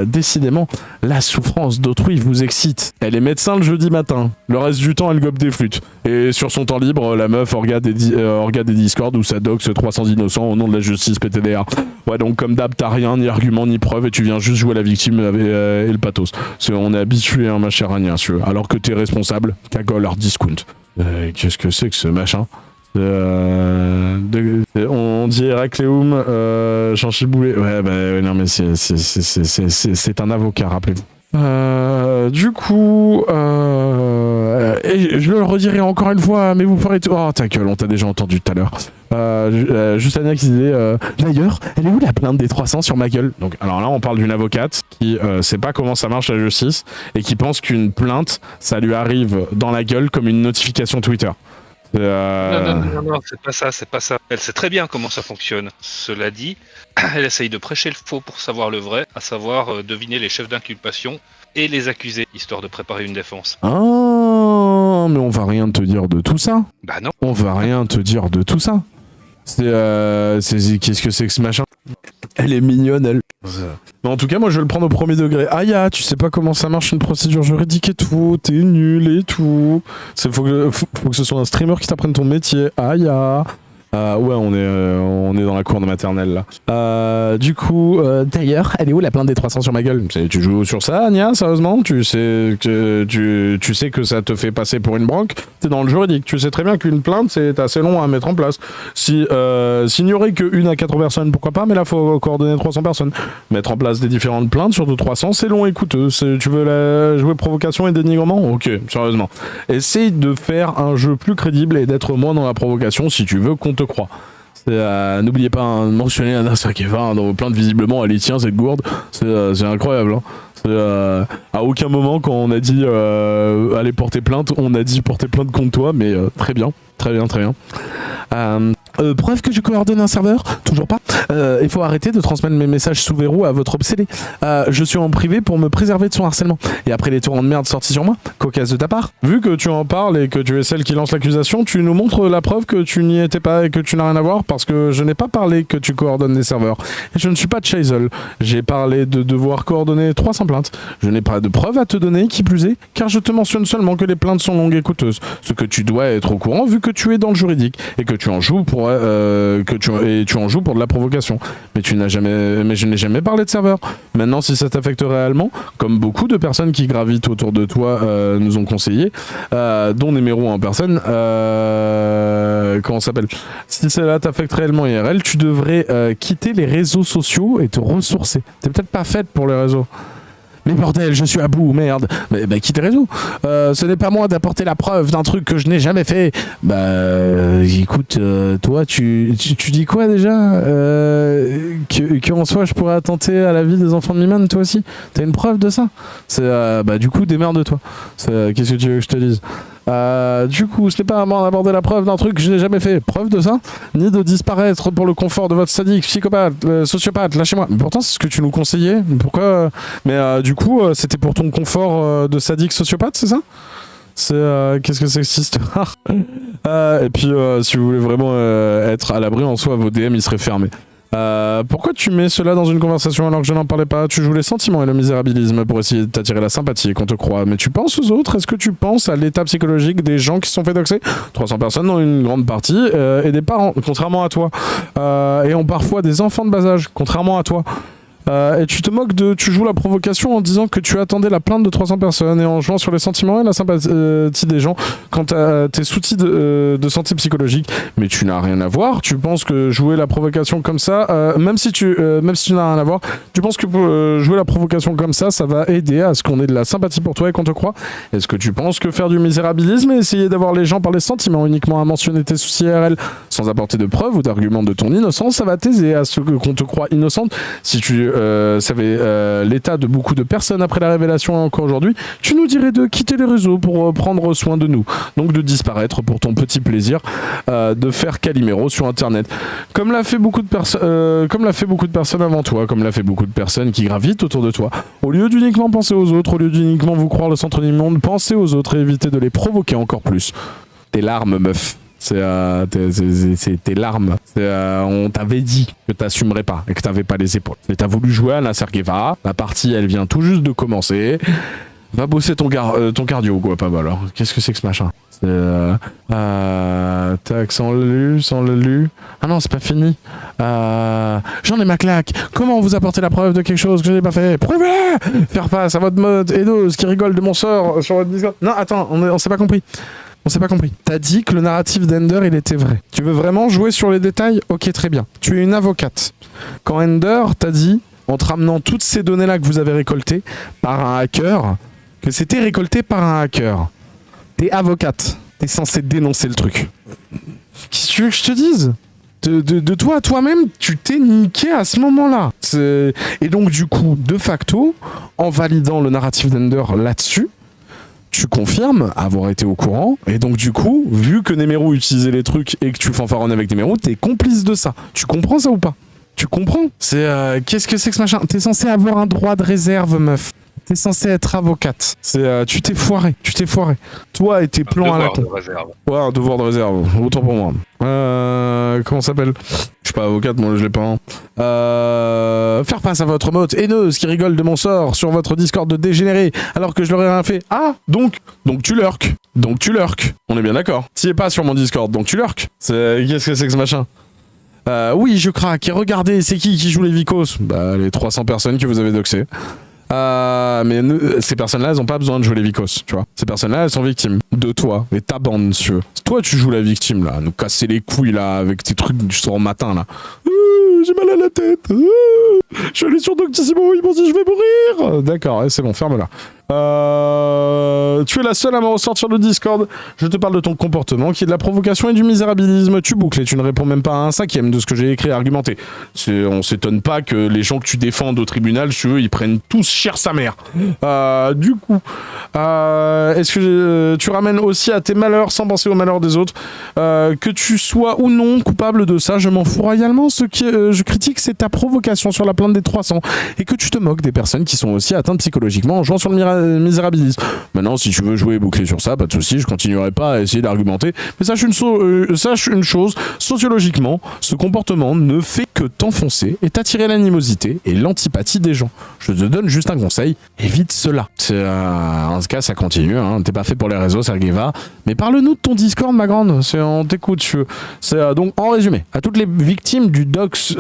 Décidément, la souffrance d'autrui vous excite. Elle est médecin le jeudi matin. Le reste du temps, elle gobe des flûtes. Et sur son temps libre, la meuf orga des Discord où ça doxe 300 innocents au nom de la justice PTDR. Ouais, donc comme d'hab, t'as rien, ni argument, ni preuve, et tu viens juste jouer la victime et le pathos. On est habitué, hein, ma chère Ania, alors que t'es responsable, cagole hard discount. Qu'est-ce que c'est que ce machin? On dit Héracléum, Jean Chiboulet. Ouais, non, mais c'est un avocat, rappelez-vous. Du coup, et je le redirai encore une fois, mais vous ferez tout. Oh, ta gueule, on t'a déjà entendu tout à l'heure. Juste Ania qui disait d'ailleurs, elle est où la plainte des 300 sur ma gueule? Donc, alors là, on parle d'une avocate qui sait pas comment ça marche la justice et qui pense qu'une plainte, ça lui arrive dans la gueule comme une notification Twitter. Non, c'est pas ça. Elle sait très bien comment ça fonctionne. Cela dit, elle essaye de prêcher le faux pour savoir le vrai, à savoir deviner les chefs d'inculpation et les accusés, histoire de préparer une défense. Ah, mais on va rien te dire de tout ça. Bah non. On va rien te dire de tout ça. Qu'est-ce que c'est que ce machin? Elle est mignonne, elle. Mais en tout cas, moi, je vais le prendre au premier degré. Aya, tu sais pas comment ça marche une procédure juridique et tout. T'es nul et tout. Faut que ce soit un streamer qui t'apprenne ton métier. Aya. Ouais, on est dans la cour de maternelle là. Du coup, d'ailleurs, elle est où la plainte des 300 sur ma gueule? Tu joues sur ça, Nia? Sérieusement? Tu sais que ça te fait passer pour une branque? T'es dans le juridique. Tu sais très bien qu'une plainte c'est assez long à mettre en place. S'il n'y aurait qu'une à 4 personnes, pourquoi pas? Mais là, faut coordonner 300 personnes. Mettre en place des différentes plaintes sur 300, c'est long et coûteux. Tu veux jouer provocation et dénigrement? Ok, sérieusement. Essaye de faire un jeu plus crédible et d'être moins dans la provocation si tu veux qu'on te croit. N'oubliez pas de mentionner Anna Sergeva dans vos plaintes, visiblement elle y tient cette gourde, c'est incroyable. Hein. À aucun moment quand on a dit aller porter plainte, on a dit porter plainte contre toi, mais très bien. Preuve que je coordonne un serveur? Toujours pas. Il faut arrêter de transmettre mes messages sous verrou à votre obsédé. Je suis en privé pour me préserver de son harcèlement. Et après les tourments de merde sortis sur moi, cocasse de ta part. Vu que tu en parles et que tu es celle qui lance l'accusation, tu nous montres la preuve que tu n'y étais pas et que tu n'as rien à voir, parce que je n'ai pas parlé que tu coordonnes des serveurs. Et je ne suis pas de Chazelle. J'ai parlé de devoir coordonner 300 plaintes. Je n'ai pas de preuves à te donner, qui plus est, car je te mentionne seulement que les plaintes sont longues et coûteuses. Ce que tu dois être au courant vu que tu es dans le juridique et que tu en joues pour tu en joues pour de la provocation. Mais je n'ai jamais parlé de serveur. Maintenant, si ça t'affecte réellement, comme beaucoup de personnes qui gravitent autour de toi nous ont conseillé, dont Nemero en personne, comment ça s'appelle? Si cela t'affecte réellement IRL, tu devrais quitter les réseaux sociaux et te ressourcer. T'es peut-être pas faite pour les réseaux. Mais bordel, je suis à bout, merde. Bah quitte les réseaux. Ce n'est pas moi d'apporter la preuve d'un truc que je n'ai jamais fait. Écoute, toi, tu dis quoi déjà? En soi, je pourrais attenter à la vie des enfants de Miman, toi aussi? T'as une preuve de ça? Du coup, démerde-toi. Qu'est-ce que tu veux que je te dise? Du coup, ce n'est pas à moi d'aborder la preuve d'un truc que je n'ai jamais fait. Preuve de ça? Ni de disparaître pour le confort de votre sadique, psychopathe, sociopathe, lâchez-moi. Mais pourtant, c'est ce que tu nous conseillais. Pourquoi? Mais du coup, c'était pour ton confort de sadique, sociopathe, c'est ça? Qu'est-ce que c'est que cette histoire? Et puis, si vous voulez vraiment être à l'abri en soi, vos DM ils seraient fermés. Pourquoi tu mets cela dans une conversation alors que je n'en parlais pas? Tu joues les sentiments et le misérabilisme pour essayer de t'attirer la sympathie et qu'on te croit. Mais tu penses aux autres? Est-ce que tu penses à l'état psychologique des gens qui se sont fait doxer? 300 personnes dans une grande partie et des parents, contrairement à toi. Et ont parfois des enfants de bas âge, contrairement à toi. Et tu te moques tu joues la provocation en disant que tu attendais la plainte de 300 personnes et en jouant sur les sentiments et la sympathie des gens quand tes soucis de santé psychologique. Mais tu n'as rien à voir. Tu penses que jouer la provocation comme ça, même si tu n'as rien à voir, tu penses que jouer la provocation comme ça va aider à ce qu'on ait de la sympathie pour toi et qu'on te croit? Est-ce que tu penses que faire du misérabilisme et essayer d'avoir les gens par les sentiments uniquement à mentionner tes soucis IRL sans apporter de preuves ou d'arguments de ton innocence, ça va t'aider à ce qu'on te croit innocente? Si tu savais l'état de beaucoup de personnes après la révélation encore aujourd'hui, tu nous dirais de quitter les réseaux pour prendre soin de nous, donc de disparaître pour ton petit plaisir de faire Calimero sur internet, comme l'a fait beaucoup de personnes avant toi, comme l'a fait beaucoup de personnes qui gravitent autour de toi. Au lieu d'uniquement penser aux autres, au lieu d'uniquement vous croire le centre du monde, pensez aux autres et évitez de les provoquer encore plus. Tes larmes, meuf. C'est tes larmes. On t'avait dit que t'assumerais pas et que t'avais pas les épaules. Et t'as voulu jouer à la Sergeva. La partie, elle vient tout juste de commencer. Va bosser ton cardio, quoi, pas mal. Alors, qu'est-ce que c'est que ce machin? Tac, sans le lu. Ah non, c'est pas fini. J'en ai ma claque. Comment vous apportez la preuve de quelque chose que je n'ai pas fait? Prouvez! Faire face à votre mode Eidos qui rigole de mon sort sur votre Discord. Non, attends, on s'est pas compris. On s'est pas compris. T'as dit que le narratif d'Ender, il était vrai. Tu veux vraiment jouer sur les détails? Ok, très bien. Tu es une avocate. Quand Ender t'a dit, en te ramenant toutes ces données-là que vous avez récoltées par un hacker, que c'était récolté par un hacker, t'es avocate. T'es censé dénoncer le truc. Qu'est-ce que tu veux que je te dise? De toi à toi-même, tu t'es niqué à ce moment-là. Et donc, du coup, de facto, en validant le narratif d'Ender là-dessus, tu confirmes avoir été au courant, et donc du coup, vu que Nemero utilisait les trucs et que tu fanfaronnes avec Nemero, t'es complice de ça. Tu comprends ça ou pas? Tu comprends? Qu'est-ce que c'est que ce machin? T'es censé avoir un droit de réserve, meuf. T'es censé être avocate. Tu t'es foiré. Toi et tes plans à la con. Ouais, un devoir de réserve. Autant pour moi. Comment ça s'appelle? Je suis pas avocate, moi je l'ai pas. Hein. Faire face à votre motte haineuse qui rigole de mon sort sur votre Discord de dégénéré alors que je leur ai rien fait. Ah, donc tu lurques. On est bien d'accord. T'y es pas sur mon Discord, donc tu lurques. Qu'est-ce que c'est que ce machin? Oui, je craque. Et regardez, c'est qui joue les vicos? Bah, les 300 personnes que vous avez doxées. Mais ces personnes-là, elles ont pas besoin de jouer les vicos, tu vois. Ces personnes-là, elles sont victimes de toi et ta bande, monsieur. Toi, tu joues la victime, là, nous casser les couilles, là, avec tes trucs du soir au matin, là. J'ai mal à la tête. Je suis allé sur Doctissimo, ils m'ont dit je vais mourir. D'accord, c'est bon, ferme-la. Tu es la seule à me ressortir le Discord. Je te parle de ton comportement qui est de la provocation et du misérabilisme. Tu boucles et tu ne réponds même pas à un cinquième de ce que j'ai écrit et argumenté. On s'étonne pas que les gens que tu défends au tribunal, si tu veux, ils prennent tous cher sa mère. Du coup, est-ce que tu ramènes aussi à tes malheurs sans penser aux malheurs des autres? Que tu sois ou non coupable de ça, je m'en fous royalement. Ce que je critique, c'est ta provocation sur la plainte des 300 et que tu te moques des personnes qui sont aussi atteintes psychologiquement en jouant sur le misérabilisme. Maintenant, si tu veux jouer et boucler sur ça, pas de souci, je continuerai pas à essayer d'argumenter. Mais sache une chose, sociologiquement, ce comportement ne fait que t'enfoncer et t'attirer l'animosité et l'antipathie des gens. Je te donne juste un conseil, évite cela. En ce cas, ça continue, hein. T'es pas fait pour les réseaux, Sergeva. Mais parle-nous de ton Discord, ma grande. On t'écoute. Donc, en résumé, à toutes les victimes du dox,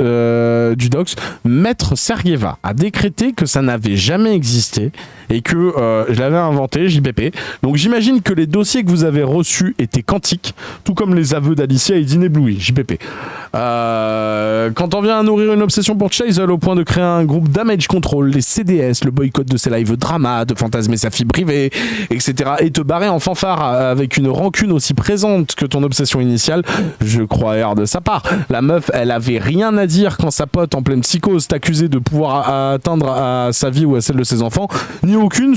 Maître Sergeva a décrété que ça n'avait jamais existé et que je l'avais inventé, JPP. Donc j'imagine que les dossiers que vous avez reçus étaient quantiques, tout comme les aveux d'Alicia et d'Inébloui, JPP. Quand on vient à nourrir une obsession pour Chazelle au point de créer un groupe Damage Control, les CDS, le boycott de ses lives drama, de fantasmer sa fille privée, etc. et te barrer en fanfare avec une rancune aussi présente que ton obsession initiale, je crois erre de sa part. La meuf, elle avait rien à dire quand sa pote en pleine psychose t'accusait de pouvoir atteindre à sa vie ou à celle de ses enfants, ni aucune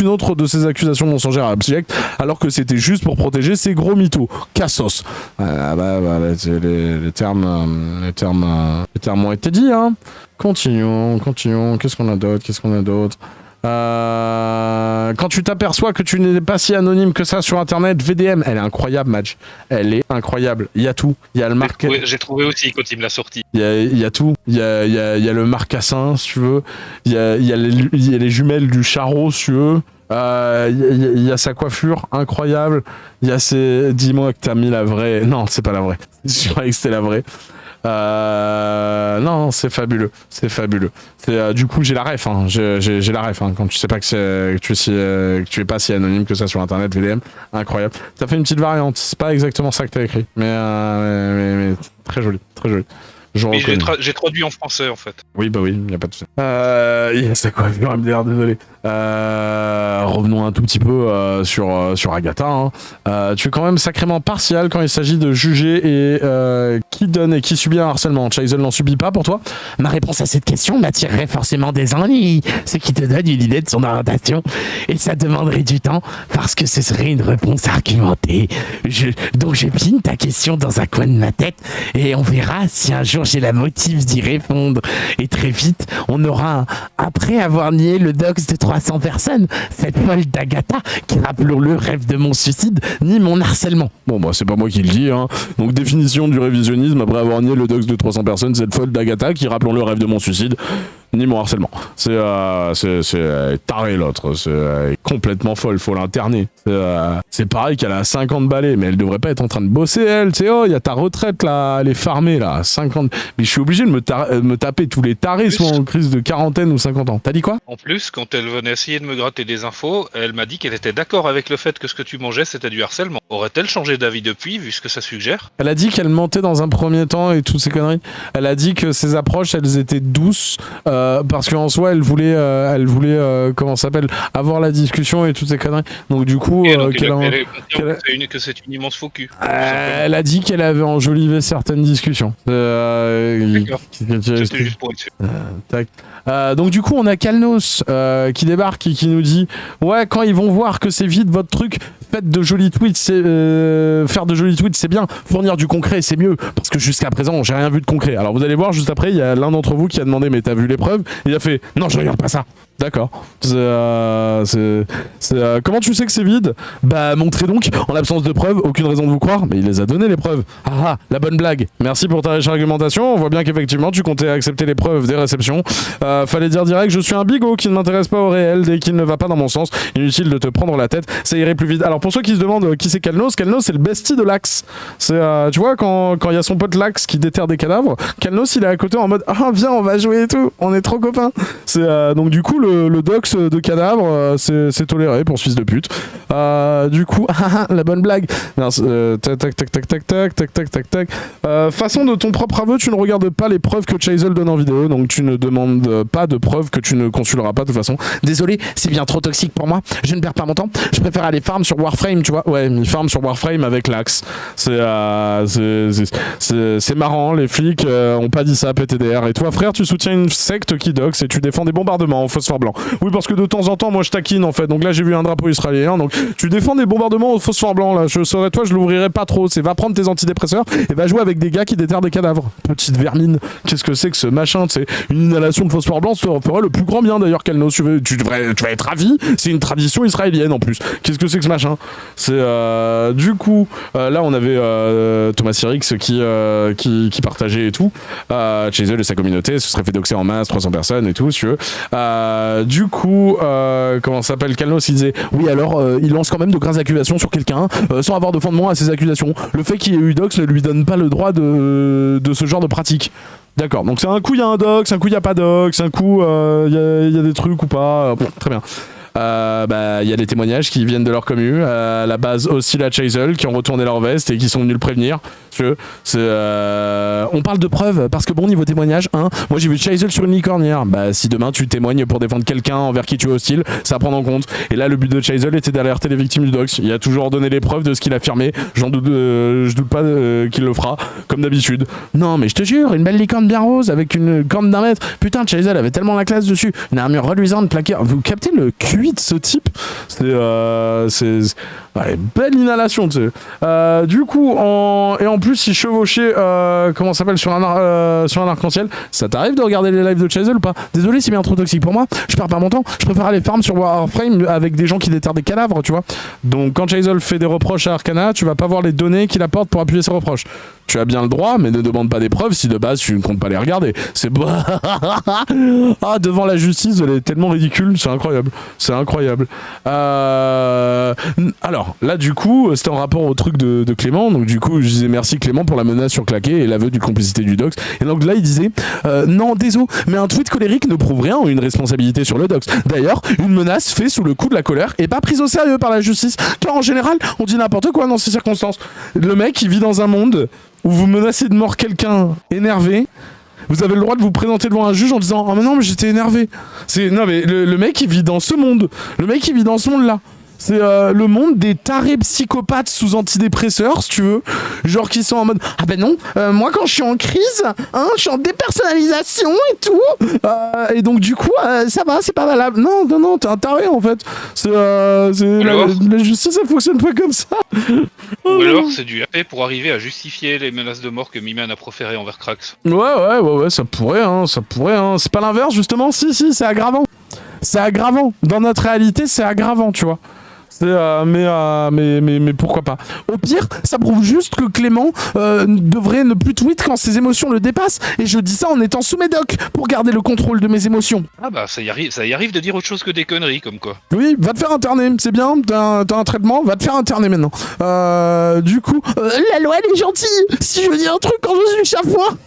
autre de ces accusations mensongères abjectes, alors que c'était juste pour protéger ces gros mythos. Cassos. Les termes ont été dit, hein. Continuons. Qu'est-ce qu'on a d'autre? Quand tu t'aperçois que tu n'es pas si anonyme que ça sur internet, VDM, elle est incroyable, Madge. Elle est incroyable. Il y a tout. Il y a le marqué. J'ai trouvé aussi quand il me l'a sorti. Il y a tout. Il y a le marcassin, si tu veux. Il y a les jumelles du charreau, si tu veux. Il y a sa coiffure incroyable. Il y a ses. Dis-moi que t'as mis la vraie. Non, c'est pas la vraie. Je croyais que c'était la vraie. Non, c'est fabuleux. Du coup, j'ai la ref. Hein. J'ai la ref. Hein. Quand tu sais pas que tu es pas si anonyme que ça sur internet, VDM, incroyable. T'as fait une petite variante. C'est pas exactement ça que t'as écrit, mais très joli. Mais j'ai traduit en français en fait. Oui, y a pas de souci. C'est quoi, MDR, désolé. Revenons un tout petit peu sur Agatha. Hein. Tu es quand même sacrément partial quand il s'agit de juger et qui donne et qui subit un harcèlement. Chazelle n'en subit pas pour toi? Ma réponse à cette question m'attirerait forcément des ennuis, ce qui te donne une idée de son orientation. Et ça demanderait du temps parce que ce serait une réponse argumentée. Donc je pine ta question dans un coin de ma tête et on verra si un jour j'ai la motive d'y répondre. Et très vite, on aura, après avoir nié le dox de 300 personnes, cette folle d'Agatha qui, rappelons-le, rêve de mon suicide, nie mon harcèlement. Bon, bah, c'est pas moi qui le dis, hein. Donc, définition du révisionnisme après avoir nié le dox de 300 personnes, cette folle d'Agatha qui, rappelons-le, rêve de mon suicide, ni mon harcèlement. C'est taré l'autre, c'est complètement folle, faut l'interner. C'est pareil qu'elle a 50 balais, mais elle devrait pas être en train de bosser, elle. Tu sais, il y a ta retraite là, elle est farmée là, 50. Mais je suis obligé de me taper tous les tarés, soit en crise de quarantaine ou 50 ans. T'as dit quoi? En plus, quand elle venait essayer de me gratter des infos, elle m'a dit qu'elle était d'accord avec le fait que ce que tu mangeais c'était du harcèlement. Aurait-elle changé d'avis depuis, vu ce que ça suggère? Elle a dit qu'elle mentait dans un premier temps et toutes ces conneries. Elle a dit que ses approches, elles étaient douces. Parce qu'en soi, elle voulait comment ça s'appelle, avoir la discussion et toutes ces conneries. Donc du coup, que c'est une immense faux cul. Elle a dit qu'elle avait enjolivé certaines discussions. D'accord. C'était juste pour être sûr. Tac. Donc du coup, on a Kalnos qui débarque et qui nous dit ouais, quand ils vont voir que c'est vide votre truc, faites de jolis tweets, faire de jolis tweets c'est bien, fournir du concret c'est mieux, parce que jusqu'à présent j'ai rien vu de concret. Alors vous allez voir juste après, il y a l'un d'entre vous qui a demandé mais t'as vu les preuves? preuves. Il a fait non, je regarde pas ça. D'accord. Comment tu sais que c'est vide? Bah montrez donc, en l'absence de preuves, aucune raison de vous croire, mais il les a donné les preuves. Ah, la bonne blague. Merci pour ta riche argumentation, on voit bien qu'effectivement tu comptais accepter les preuves des réceptions. Fallait dire direct, je suis un bigot qui ne m'intéresse pas au réel dès qu'il ne va pas dans mon sens. Inutile de te prendre la tête, ça irait plus vite. Alors pour ceux qui se demandent qui c'est Kalnos c'est le bestie de Lax. C'est, tu vois, quand il y a son pote Lax qui déterre des cadavres, Kalnos il est à côté en mode ah viens on va jouer et tout, on est trop copains. Donc du coup le dox de cadavre c'est toléré pour ce fils de pute. Du coup la bonne blague. Tac. Façon de ton propre aveu, tu ne regardes pas les preuves que Chazelle donne en vidéo, donc tu ne demandes pas de preuves que tu ne consulteras pas de toute façon. Désolé, c'est bien trop toxique pour moi. Je ne perds pas mon temps. Je préfère aller farm sur Warframe, tu vois. Ouais, il farm sur Warframe avec l'Axe. C'est marrant, les flics ont pas dit ça à PTDR. Et toi, frère, tu soutiens une secte qui doxe et tu défends des bombardements au phosphore blanc. Oui, parce que de temps en temps, moi je taquine en fait. Donc là, j'ai vu un drapeau israélien. Donc tu défends des bombardements au phosphore blanc. Là, je serais toi, je l'ouvrirais pas trop. C'est va prendre tes antidépresseurs et va jouer avec des gars qui déterrent des cadavres. Petite vermine. Qu'est-ce que c'est que ce machin? C'est une inhalation de phosphore blanc. Ça ferait le plus grand bien d'ailleurs, Kalnos. Tu vas être ravi. C'est une tradition israélienne en plus. Qu'est-ce que c'est que ce machin? C'est du coup, là on avait Thomas Sirix qui partageait et tout. Chazelle et sa communauté se serait fait doxer en masse, 300 personnes et tout, si tu veux. Du coup, comment ça s'appelle? Kalnos, il disait oui, alors il lance quand même de graves accusations sur quelqu'un sans avoir de fondement à ces accusations. Le fait qu'il y ait eu dox ne lui donne pas le droit de ce genre de pratique. D'accord, donc c'est un coup il y a un dox, un coup il n'y a pas dox, un coup il y a des trucs ou pas. Bon, très bien. Il y a des témoignages qui viennent de leur commu, à la base aussi la Chazelle, qui ont retourné leur veste et qui sont venus le prévenir. On parle de preuves parce que bon, niveau témoignage, moi j'ai vu Chazelle sur une licornière. Bah si demain tu témoignes pour défendre quelqu'un envers qui tu es hostile, ça à prendre en compte. Et là le but de Chazelle était d'alerter les victimes du dox. Il a toujours donné les preuves de ce qu'il a affirmé. Je doute pas qu'il le fera comme d'habitude. Non mais je te jure, une belle licorne bien rose avec une corne d'1 mètre. Putain, Chazelle avait tellement la classe dessus. Une armure reluisante plaquée. Vous captez le QI de ce type? C'est belle inhalation, tu sais. Du coup, et en plus, il chevauchait, comment ça s'appelle, sur un arc-en-ciel. Ça t'arrive de regarder les lives de Chazelle ou pas? Désolé, c'est bien trop toxique pour moi. Je perds pas mon temps. Je préfère aller farm sur Warframe avec des gens qui déterrent des cadavres, tu vois. Donc, quand Chazelle fait des reproches à Arcana, tu vas pas voir les données qu'il apporte pour appuyer ses reproches. Tu as bien le droit, mais ne demande pas des preuves si de base tu ne comptes pas les regarder. C'est devant la justice, elle est tellement ridicule, c'est incroyable. C'est incroyable. Alors, là, du coup, c'était en rapport au truc de Clément. Donc, du coup, je disais merci Clément pour la menace sur Claquet et l'aveu d'une complicité du dox. Et donc là, il disait non, désolé, mais un tweet colérique ne prouve rien ou une responsabilité sur le dox. D'ailleurs, une menace faite sous le coup de la colère est pas prise au sérieux par la justice. Car en général, on dit n'importe quoi dans ces circonstances. Le mec, il vit dans un monde où vous menacez de mort quelqu'un énervé. Vous avez le droit de vous présenter devant un juge en disant « Ah mais non, mais j'étais énervé ». Non mais le mec, il vit dans ce monde. Le mec, il vit dans ce monde-là. C'est le monde des tarés psychopathes sous antidépresseurs, si tu veux. Genre qui sont en mode « Ah ben non, moi quand je suis en crise, je suis en dépersonnalisation et tout. Et donc du coup, ça va, c'est pas valable. » Non, t'es un taré en fait. La justice, elle fonctionne pas comme ça. Ou alors c'est du RP pour arriver à justifier les menaces de mort que Miman a proférées envers Krax. Ouais, ça pourrait. C'est pas l'inverse justement. Si, c'est aggravant. C'est aggravant. Dans notre réalité, c'est aggravant, tu vois. Mais pourquoi pas. Au pire, ça prouve juste que Clément devrait ne plus tweet quand ses émotions le dépassent. Et je dis ça en étant sous médoc pour garder le contrôle de mes émotions. Ah bah ça y arrive de dire autre chose que des conneries comme quoi. Oui, va te faire interner, c'est bien, t'as un traitement, va te faire interner maintenant. Du coup, la loi elle est gentille. Si je veux dire un truc quand je suis chafouin.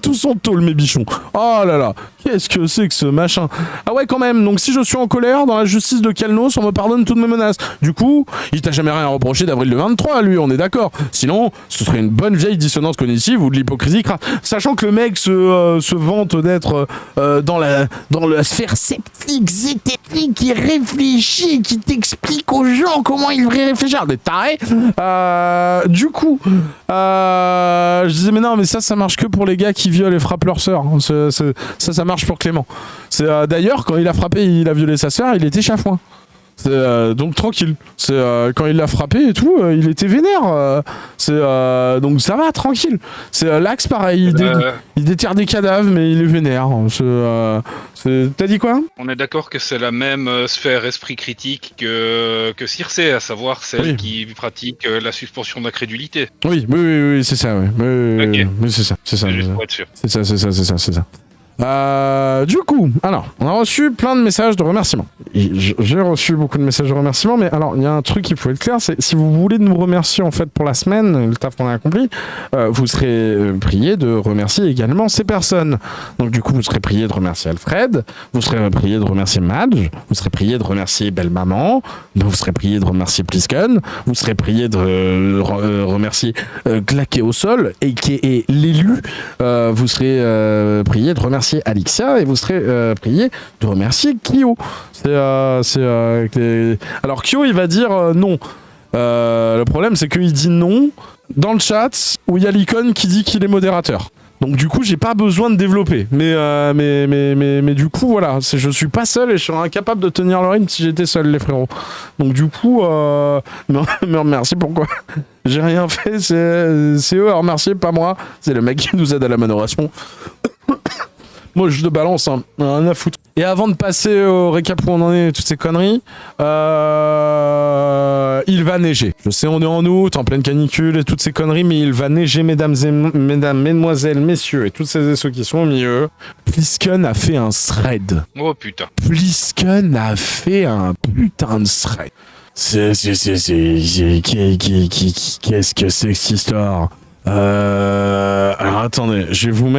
Tous sont tôle mes bichons. Oh là là, qu'est-ce que c'est que ce machin. Ah ouais quand même, donc si je suis en colère dans la justice de Kalnos, on me pardonne toutes mes menaces. Du coup, il t'a jamais rien reproché d'avril le 23, lui, on est d'accord. Sinon, ce serait une bonne vieille dissonance cognitive ou de l'hypocrisie. Sachant que le mec se vante d'être dans la sphère sceptique, zététique, qui réfléchit, qui t'explique aux gens comment ils devraient réfléchir. Des tarés. Du coup, je disais, mais non, mais ça marche que pour les gars qui violent et frappent leur sœur. Ça marche pour Clément. D'ailleurs, quand il a frappé, il a violé sa sœur, il était chafouin. Donc tranquille. C'est quand il l'a frappé et tout, il était vénère. Donc ça va, tranquille. C'est l'Axe pareil, il déterre des cadavres, mais il est vénère. T'as dit quoi? On est d'accord que c'est la même sphère esprit critique que Circé, à savoir celle qui pratique la suspension d'incrédulité. Oui, c'est ça. Oui, c'est ça. C'est ça. C'est ça. Du coup, alors, on a reçu plein de messages de remerciements. J'ai reçu beaucoup de messages de remerciements, mais alors, il y a un truc qu'il faut être clair, c'est si vous voulez nous remercier en fait pour la semaine, le taf qu'on a accompli, vous serez prié de remercier également ces personnes. Donc du coup, vous serez prié de remercier Alfred, vous serez prié de remercier Madge, vous serez prié de remercier Belle Maman, vous serez prié de remercier Plisken, vous serez prié de remercier Claqué au sol, et qui est l'élu, vous serez prié de remercier Alixia et vous serez prié de remercier Kyo. Alors Kyo il va dire non. Le problème c'est qu'il dit non dans le chat où il y a l'icône qui dit qu'il est modérateur. Donc du coup j'ai pas besoin de développer. Mais du coup voilà, je suis pas seul et je serais incapable de tenir le rythme si j'étais seul les frérots. Donc du coup mais merci pourquoi. J'ai rien fait, c'est eux à remercier, pas moi. C'est le mec qui nous aide à la modération. Moi, je te balance, hein, rien à foutre. Et avant de passer au récap où on en est, toutes ces conneries, il va neiger. Je sais, on est en août, en pleine canicule et toutes ces conneries, mais il va neiger, mesdames, mesdemoiselles, messieurs, et toutes ces et ceux qui sont au milieu. Plisken a fait un thread. Oh putain. Plisken a fait un putain de thread. Qu'est-ce que c'est que cette histoire? Alors attendez, je vais vous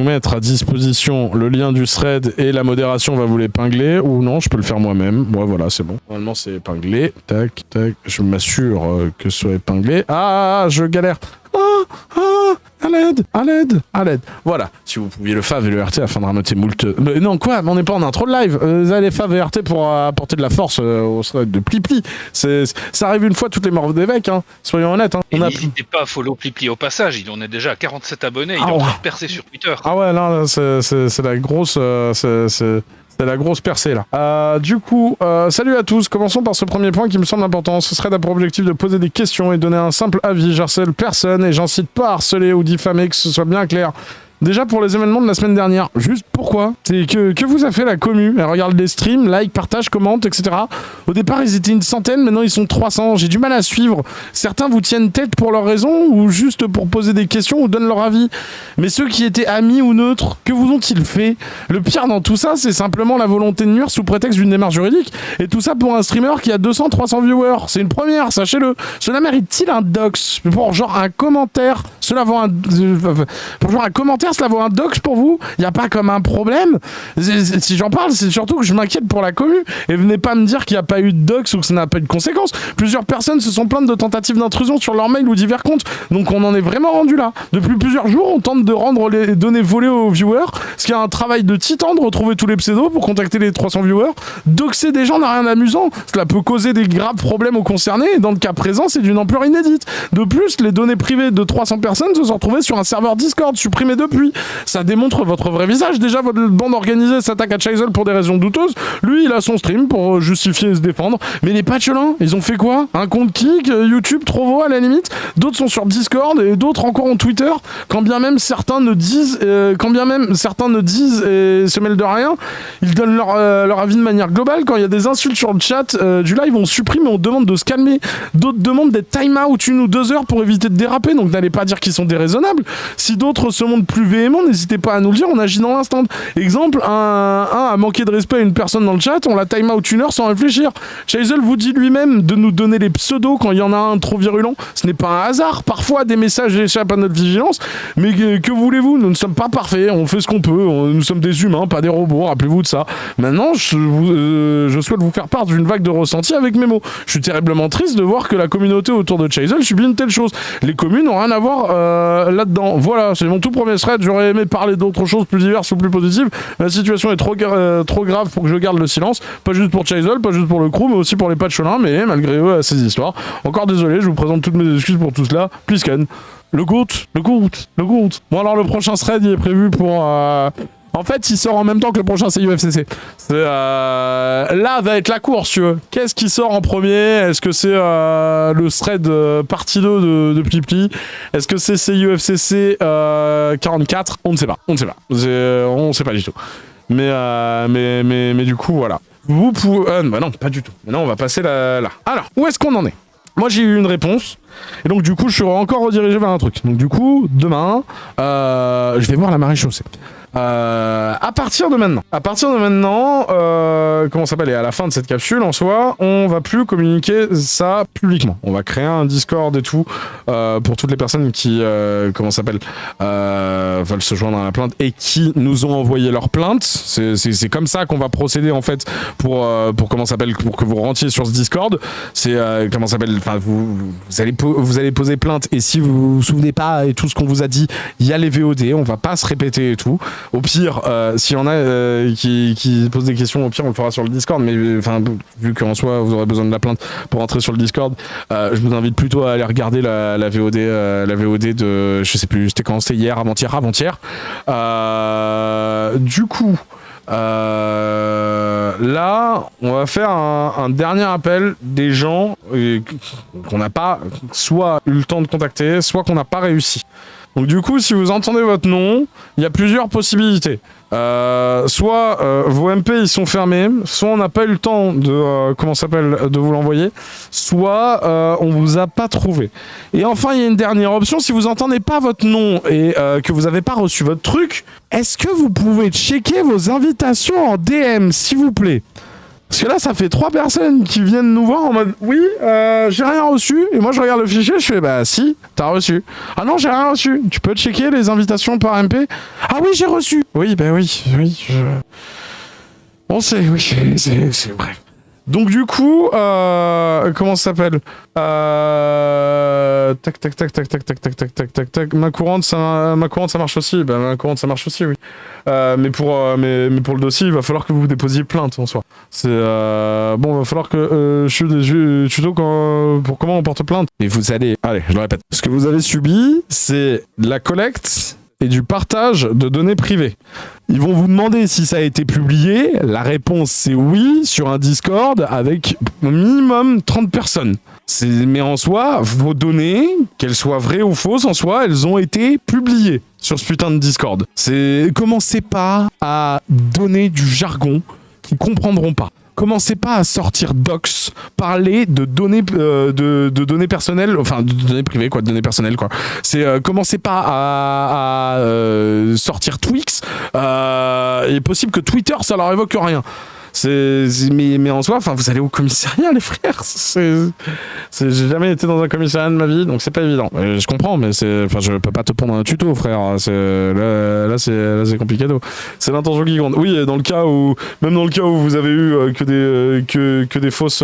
mettre à disposition le lien du thread et la modération va vous l'épingler ou non, je peux le faire moi-même. Moi voilà, c'est bon. Normalement c'est épinglé. Tac, tac. Je m'assure que ce soit épinglé. Ah, je galère. À l'aide. Voilà. Si vous pouviez le fav et le RT afin de ramener moult. Mais non, quoi? On n'est pas en intro de live. Vous avez les fav et RT pour apporter de la force au thread de Plipli. Ça arrive une fois toutes les morts d'évêque, hein. Soyons honnêtes, hein. Et n'hésitez pas à follow Plipli au passage. Il en est déjà à 47 abonnés. Il est en train de percer sur Twitter. Ah ouais, là, c'est la grosse. C'est la grosse percée là. Du coup, salut à tous. Commençons par ce premier point qui me semble important. Ce serait pour objectif de poser des questions et donner un simple avis. J'harcèle personne et j'incite pas à harceler ou diffamer, que ce soit bien clair. Déjà pour les événements de la semaine dernière, juste pourquoi? C'est que vous a fait la commu? Elle regarde les streams, like, partage, commente, etc. Au départ ils étaient une centaine, maintenant ils sont 300. J'ai du mal à suivre. Certains vous tiennent tête pour leurs raisons ou juste pour poser des questions ou donnent leur avis. Mais ceux qui étaient amis ou neutres, que vous ont-ils fait? Le pire dans tout ça, c'est simplement la volonté de nuire sous prétexte d'une démarche juridique. Et tout ça pour un streamer qui a 200-300 viewers. C'est une première, sachez-le. Cela mérite-t-il un dox? Pour genre un commentaire? Cela vaut un... Pour genre un commentaire, cela vaut un dox pour vous? Il n'y a pas comme un problème? Si j'en parle, c'est surtout que je m'inquiète pour la commu. Et venez pas me dire qu'il n'y a pas eu de dox ou que ça n'a pas eu de conséquences. Plusieurs personnes se sont plaintes de tentatives d'intrusion sur leur mail ou divers comptes. Donc on en est vraiment rendu là. Depuis plusieurs jours, on tente de rendre les données volées aux viewers. Ce qui est un travail de titan de retrouver tous les pseudos pour contacter les 300 viewers. Doxer des gens n'a rien d'amusant. Cela peut causer des graves problèmes aux concernés. Et dans le cas présent, c'est d'une ampleur inédite. De plus, les données privées de 300 personnes se sont retrouvées sur un serveur Discord supprimé depuis. Ça démontre votre vrai visage. Déjà, votre bande organisée s'attaque à Chaisel pour des raisons douteuses. Lui, il a son stream pour justifier et se défendre. Mais les patchelins, ils ont fait quoi? Un compte kick, YouTube, Trovo à la limite. D'autres sont sur Discord et d'autres encore en Twitter. Quand bien même certains ne disent et se mêlent de rien, ils donnent leur avis de manière globale. Quand il y a des insultes sur le chat du live, on supprime et on demande de se calmer. D'autres demandent des time-out 1 ou 2 heures pour éviter de déraper. Donc n'allez pas dire qu'ils sont déraisonnables. Si d'autres se montrent plus véhéments, n'hésitez pas à nous le dire, on agit dans l'instant. Exemple, un a manqué de respect à une personne dans le chat, on la time out 1 heure sans réfléchir. Chaisel vous dit lui-même de nous donner les pseudos quand il y en a un trop virulent. Ce n'est pas un hasard. Parfois, des messages échappent à notre vigilance. Mais que voulez-vous? Nous ne sommes pas parfaits. On fait ce qu'on peut. Nous sommes des humains, pas des robots. Rappelez-vous de ça. Maintenant, je souhaite vous faire part d'une vague de ressenti avec mes mots. Je suis terriblement triste de voir que la communauté autour de Chaisel subit une telle chose. Les communes n'ont rien à voir là-dedans. Voilà, c'est mon tout premier thread. J'aurais aimé parler d'autres choses plus diverses ou plus positives. La situation est trop grave pour que je garde le silence. Pas juste pour Chaisel, pas juste pour le crew, mais aussi pour les patchelins. Mais malgré eux, à ces histoires. Encore désolé, je vous présente toutes mes excuses pour tout cela. Plisken. Le GOAT. Bon alors le prochain thread il est prévu pour En fait, il sort en même temps que le prochain CUFCC. Là va être la course, tu veux. Qu'est-ce qui sort en premier? Est-ce que c'est le thread partie 2 de Plipli? Est-ce que c'est CUFCC 44? On ne sait pas. On ne sait pas du tout. Mais du coup, voilà. Vous pouvez... bah non, pas du tout. Maintenant, on va passer là. Alors, où est-ce qu'on en est? Moi, j'ai eu une réponse. Et donc, du coup, je suis encore redirigé vers un truc. Donc, du coup, demain, je vais voir la maréchaussée. À partir de maintenant, comment ça s'appelle, et à la fin de cette capsule en soi, on va plus communiquer ça publiquement. On va créer un Discord et tout pour toutes les personnes qui veulent se joindre à la plainte et qui nous ont envoyé leur plainte. C'est comme ça qu'on va procéder en fait pour que vous rentiez sur ce Discord. C'est vous allez poser plainte et si vous vous souvenez pas et tout ce qu'on vous a dit, il y a les VOD, on va pas se répéter et tout. Au pire, s'il y en a qui posent des questions, au pire on le fera sur le Discord, mais vu qu'en soi vous aurez besoin de la plainte pour entrer sur le Discord, je vous invite plutôt à aller regarder la VOD de, je sais plus, c'était quand, c'était hier, avant-hier. Du coup, là, on va faire un dernier appel des gens qu'on n'a pas soit eu le temps de contacter, soit qu'on n'a pas réussi. Donc du coup, si vous entendez votre nom, il y a plusieurs possibilités. Soit vos MP ils sont fermés, soit on n'a pas eu le temps de vous l'envoyer, soit on vous a pas trouvé. Et enfin, il y a une dernière option, si vous entendez pas votre nom et que vous avez pas reçu votre truc, est-ce que vous pouvez checker vos invitations en DM, s'il vous plaît? Parce que là, ça fait 3 personnes qui viennent nous voir en mode oui, j'ai rien reçu. Et moi, je regarde le fichier, je fais bah si, t'as reçu. Ah non, j'ai rien reçu. Tu peux checker les invitations par MP? Ah oui, j'ai reçu. Oui, bah oui. On sait, oui, c'est bref. Donc du coup, comment ça s'appelle? Tac. Ma courante, ça marche aussi. Ma courante, ça marche aussi, oui. Mais pour le dossier, il va falloir que vous déposiez plainte en soi. Il va falloir que je suis des tutos pour comment on porte plainte. Et vous allez, allez, je le répète. Ce que vous avez subi, c'est de la collecte et du partage de données privées. Ils vont vous demander si ça a été publié. La réponse, c'est oui, sur un Discord avec au minimum 30 personnes. Mais en soi, vos données, qu'elles soient vraies ou fausses, en soi, elles ont été publiées sur ce putain de Discord. Commencez pas à donner du jargon qu'ils comprendront pas. Commencez pas à sortir docs, parler de données de données personnelles, enfin de données privées quoi, de données personnelles quoi. Commencez pas à sortir Twix. Il est possible que Twitter ça leur évoque rien. Mais en soi, vous allez au commissariat, les frères. J'ai jamais été dans un commissariat de ma vie, donc c'est pas évident. Je comprends, mais je peux pas te prendre un tuto, frère. Là, c'est compliqué. C'est l'intention qui compte. Oui, dans le cas où vous avez eu que des fausses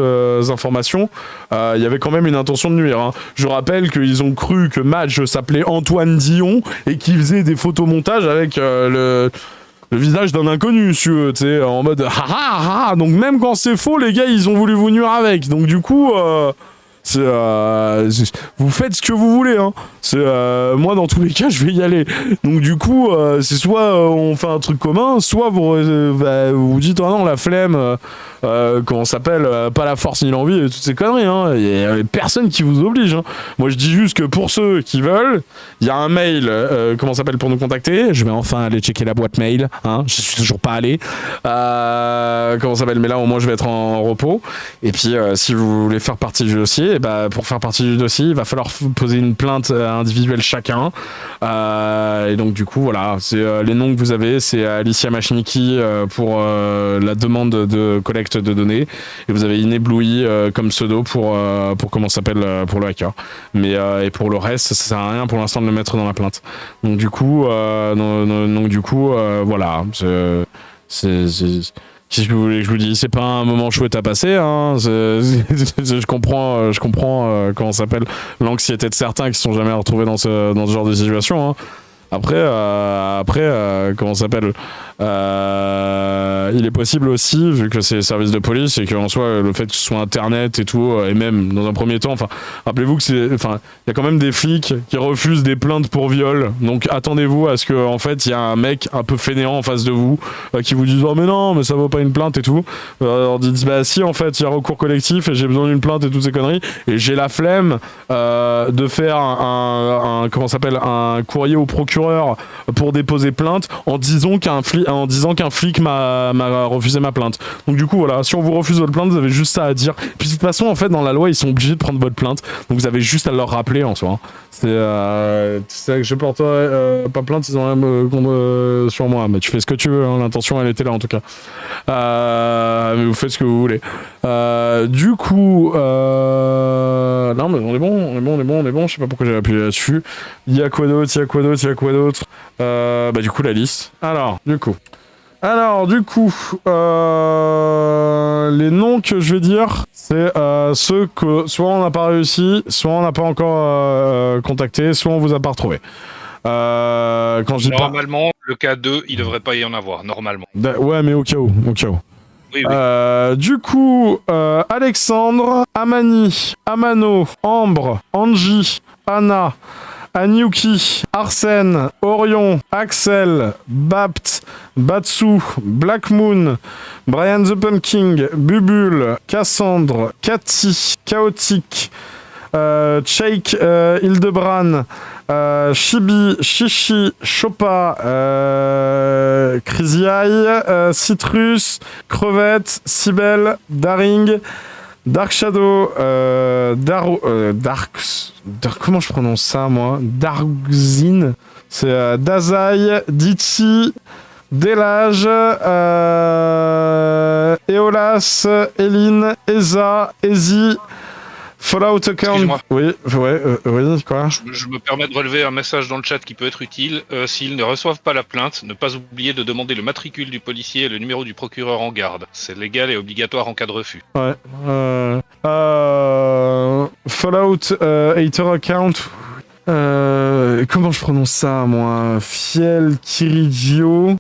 informations, il y avait quand même une intention de nuire. Hein. Je rappelle qu'ils ont cru que Match s'appelait Antoine Dion et qu'il faisait des photomontages avec le visage d'un inconnu, tu sais, en mode ha. Donc même quand c'est faux, les gars, ils ont voulu vous nuire avec. Donc du coup, vous faites ce que vous voulez. Hein. Moi, dans tous les cas, je vais y aller. Donc du coup, c'est soit on fait un truc commun, soit vous dites ah non, la flemme. Comment ça s'appelle, pas la force ni l'envie et toutes ces conneries, hein. Il y a personne qui vous oblige, hein. Moi je dis juste que pour ceux qui veulent, il y a un mail comment ça s'appelle pour nous contacter. Je vais enfin aller checker la boîte mail, hein. Je suis toujours pas allé comment ça s'appelle, mais là au moins je vais être en repos. Et puis si vous voulez faire partie du dossier, pour faire partie du dossier il va falloir poser une plainte individuelle chacun, et donc du coup voilà, c'est les noms que vous avez, c'est Alicia Machniki pour la demande de collecte de données, et vous avez Inébloui comme pseudo pour comment ça s'appelle pour le hacker, mais et pour le reste ça sert à rien pour l'instant de le mettre dans la plainte. Donc du coup voilà, si vous voulez que je vous dise, c'est pas un moment chouette à passer, hein. Je comprends comment ça s'appelle, l'anxiété de certains qui se sont jamais retrouvés dans ce genre de situation, hein. Après, comment ça s'appelle, Il est possible aussi, vu que c'est les services de police, et qu'en soit le fait que ce soit Internet et tout, et même dans un premier temps, enfin, rappelez-vous que il y a quand même des flics qui refusent des plaintes pour viol, donc attendez-vous à ce que en fait il y a un mec un peu fainéant en face de vous qui vous dise oh mais non mais ça vaut pas une plainte et tout. Alors dites bah si en fait il y a recours collectif et j'ai besoin d'une plainte et toutes ces conneries et j'ai la flemme de faire un comment ça s'appelle un courrier au procureur pour déposer plainte en disant qu'un flic m'a refusé ma plainte. Donc du coup voilà, si on vous refuse votre plainte, vous avez juste ça à dire. Puis de toute façon en fait dans la loi ils sont obligés de prendre votre plainte, donc vous avez juste à leur rappeler en soi. C'est que je porterai pas plainte, ils ont même sur moi, mais tu fais ce que tu veux, hein, l'intention elle était là en tout cas. Mais vous faites ce que vous voulez. Du coup, non mais on est bon, je sais pas pourquoi j'ai appuyé là-dessus. Il y a quoi d'autre du coup la liste. Alors, du coup, les noms que je vais dire, c'est ceux que soit on n'a pas réussi, soit on n'a pas encore contacté, soit on vous a pas retrouvé. Quand je dis normalement, le cas 2, il devrait pas y en avoir, normalement. Ouais, mais au cas où. Oui. Du coup, Alexandre, Amani, Amano, Ambre, Angie, Anna, Anyuki, Arsène, Orion, Axel, Bapt, Batsu, Black Moon, Brian the Pumpkin, Bubule, Cassandre, Cathy, Chaotique, Cheik, Hildebrand, Chibi, Chichi, Chopa, Crazy Eye, Citrus, Crevette, Cybele, Daring, Dark Shadow, comment je prononce ça moi? Darkzin, c'est Dazai, Ditsi, Delage, Eolas, Eline, Eza, Ezi, Fallout Account. Oui, quoi? Je me permets de relever un message dans le chat qui peut être utile. S'ils ne reçoivent pas la plainte, ne pas oublier de demander le matricule du policier et le numéro du procureur en garde. C'est légal et obligatoire en cas de refus. Ouais. Fallout Hater Account. Comment je prononce ça, moi? Fiel Kirigio.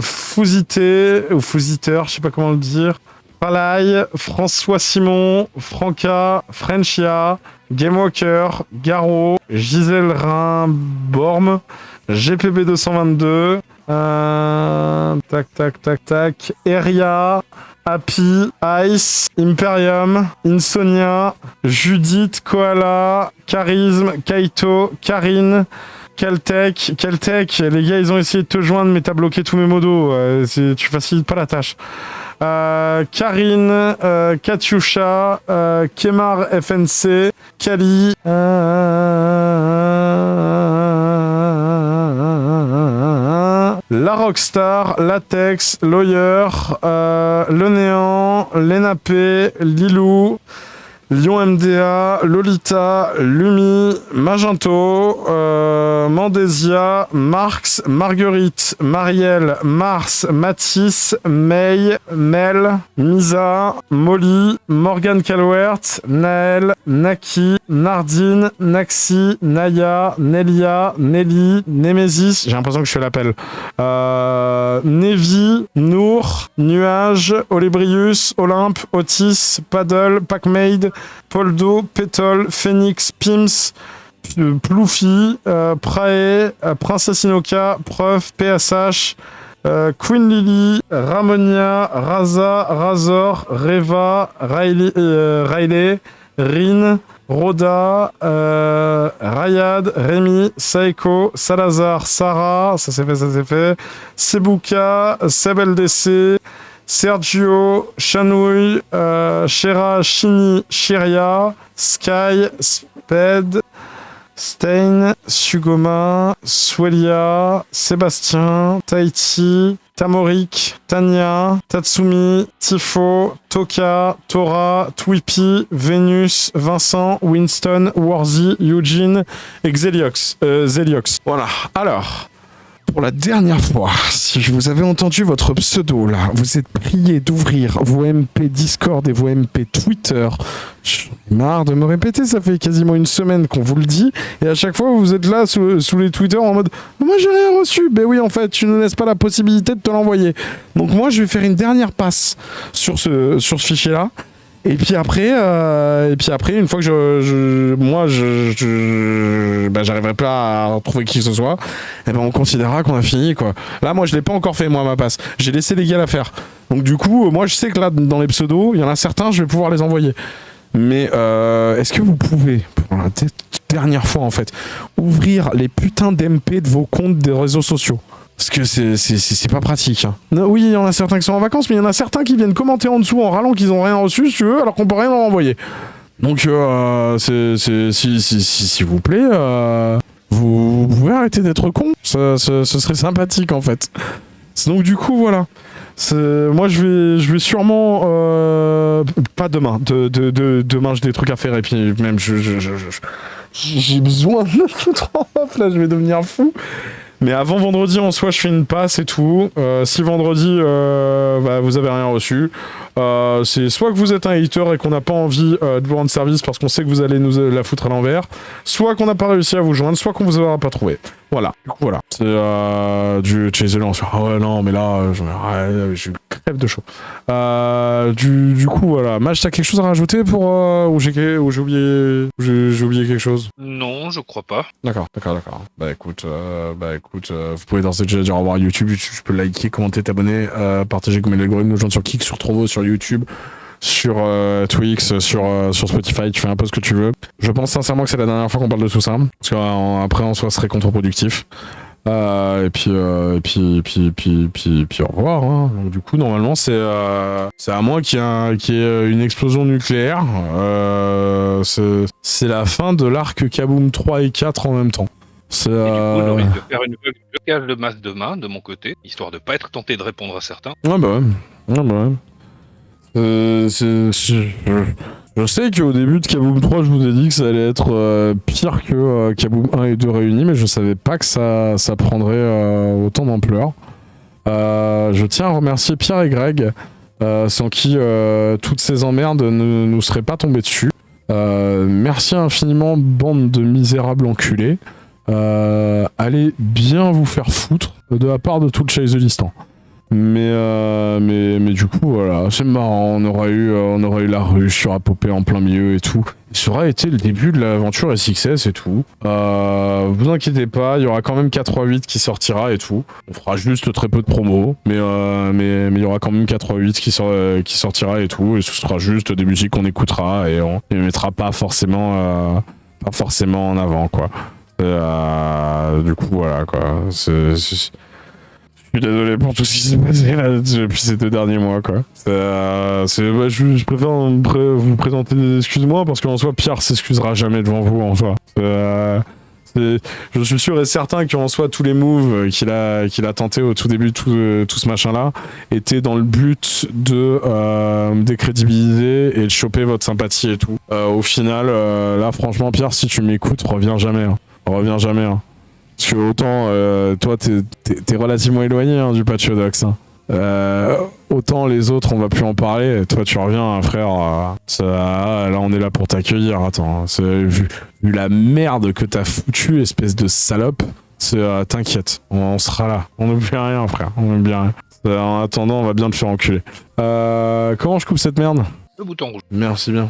Fusité, ou Fusiteur, je sais pas comment le dire. Palai, François Simon, Franca, Frenchia, Gamewalker, Garo, Gisèle Rimborm, GPB 222, tac, Eria, Happy, Ice, Imperium, Insomnia, Judith, Koala, Charisme, Kaito, Karine, Caltech, les gars ils ont essayé de te joindre mais t'as bloqué tous mes modos, tu facilites pas la tâche. Karine, Katyusha, Kemar FNC, Kali, La Rockstar, Latex, Lawyer, Le Néant, Lenapé, Lilou, Lyon MDA, Lolita, Lumi, Magento, Mandesia, Marx, Marguerite, Marielle, Mars, Matisse, May, Mel, Misa, Molly, Morgan Calwert, Naël, Naki, Nardine, Naxi, Naya, Nelia, Nelly, Nemesis, j'ai l'impression que je fais l'appel, Nevi, Nour, Nuage, Olébrius, Olympe, Otis, Paddle, Packmade, Poldo, Pétol, Phoenix, Pims, Ploufi, Prae, Princesse Inoka, Preuve, PSH, Queen Lily, Ramonia, Raza, Razor, Reva, Riley, Rin, Roda, Rayad, Rémi, Saiko, Salazar, Sarah, ça s'est fait, Sebuka, Seb LDC, Sergio, Shanui, Shera, Shini, Shiria, Sky, Sped, Stein, Sugoma, Swelia, Sébastien, Tahiti, Tamorik, Tania, Tatsumi, Tifo, Toka, Tora, Twippy, Venus, Vincent, Winston, Warzy, Eugene et Zeliox. Voilà. Alors, pour la dernière fois, si je vous avais entendu votre pseudo là, vous êtes prié d'ouvrir vos MP Discord et vos MP Twitter. J'en ai marre de me répéter, ça fait quasiment une semaine qu'on vous le dit, et à chaque fois vous êtes là sous les Twitter en mode moi j'ai rien reçu. Ben oui, en fait, tu nous laisses pas la possibilité de te l'envoyer. Donc moi je vais faire une dernière passe sur ce fichier là. Et puis après, une fois que j'arriverai pas à retrouver qui que ce soit, et ben on considérera qu'on a fini quoi. Là, moi, je l'ai pas encore fait moi ma passe. J'ai laissé les gars la faire. Donc du coup, moi, je sais que là, dans les pseudos, il y en a certains, je vais pouvoir les envoyer. Mais est-ce que vous pouvez, pour la dernière fois en fait, ouvrir les putains d'MP de vos comptes des réseaux sociaux? Parce que c'est pas pratique. Hein. Non, oui, il y en a certains qui sont en vacances, mais il y en a certains qui viennent commenter en dessous en râlant qu'ils ont rien reçu, si tu veux, alors qu'on peut rien leur envoyer. Donc, s'il vous plaît, vous pouvez arrêter d'être con. Ce serait sympathique, en fait. Donc, du coup, voilà. Moi, je vais sûrement... pas demain. Demain, j'ai des trucs à faire, et puis même, j'ai besoin de me foutre en off, là, je vais devenir fou. Mais avant vendredi, en soi, je fais une passe et tout. Si vendredi, vous avez rien reçu, c'est soit que vous êtes un hater et qu'on n'a pas envie de vous rendre service parce qu'on sait que vous allez nous la foutre à l'envers, soit qu'on n'a pas réussi à vous joindre, soit qu'on vous aura pas trouvé. Voilà. Du coup, voilà. C'est du Chase on se fait, ah ouais, non, mais là, je crève de chaud. Du coup, voilà. Maj, t'as quelque chose à rajouter pour. Ou j'ai oublié quelque chose? Non, je crois pas. D'accord. Bah écoute, vous pouvez d'ores et déjà dire au revoir à YouTube. Tu peux liker, commenter, t'abonner, partager comme l'algorithme, nous joindre sur Kik, sur Trovo, sur YouTube, sur Twix, sur Spotify. Tu fais un peu ce que tu veux. Je pense sincèrement que c'est la dernière fois qu'on parle de tout ça, parce qu'après en soi, ce serait contre-productif. Et puis au revoir. Hein. Donc, du coup, normalement, c'est à moins qu'il y ait une explosion nucléaire. C'est la fin de l'arc Kaboom 3 et 4 en même temps. Et du coup, je risque de faire une blocage de masse demain, de mon côté, histoire de pas être tenté de répondre à certains. Ouais, bah ouais. Je sais qu'au début de Kaboom 3, je vous ai dit que ça allait être pire que Kaboom 1 et 2 réunis, mais je savais pas que ça prendrait autant d'ampleur. Je tiens à remercier Pierre et Greg, sans qui toutes ces emmerdes ne nous seraient pas tombées dessus. Merci infiniment, bande de misérables enculés. Allez bien vous faire foutre de la part de tout le Chaselistan. Mais du coup voilà, c'est marrant, on aurait eu la ruche sur Apopé en plein milieu et tout. Ça aurait été le début de l'aventure SXS et tout. Vous inquiétez pas, il y aura quand même 4.8 qui sortira et tout. On fera juste très peu de promos, mais il y aura quand même 4.8 qui sortira et tout. Et ce sera juste des musiques qu'on écoutera et on les mettra pas forcément en avant quoi. Du coup voilà quoi. Je suis désolé pour tout ce qui s'est passé là depuis ces 2 derniers mois quoi. Je préfère vous présenter des excuses-moi parce qu'en soi Pierre s'excusera jamais devant vous en soi. Je suis sûr et certain qu'en soi tous les moves qu'il a tenté au tout début de tout ce machin là étaient dans le but de décrédibiliser et de choper votre sympathie et tout. Au final là franchement Pierre, si tu m'écoutes, reviens jamais. Parce que autant, toi, t'es relativement éloigné du Patchodox. Autant les autres, on va plus en parler. Toi, tu reviens, hein, frère. Là, on est là pour t'accueillir. Attends, vu la merde que t'as foutu, espèce de salope, t'inquiète, on sera là. On n'oublie rien, frère. On n'oublie rien. En attendant, on va bien te faire enculer. Comment je coupe cette merde? Le bouton rouge. Merci bien.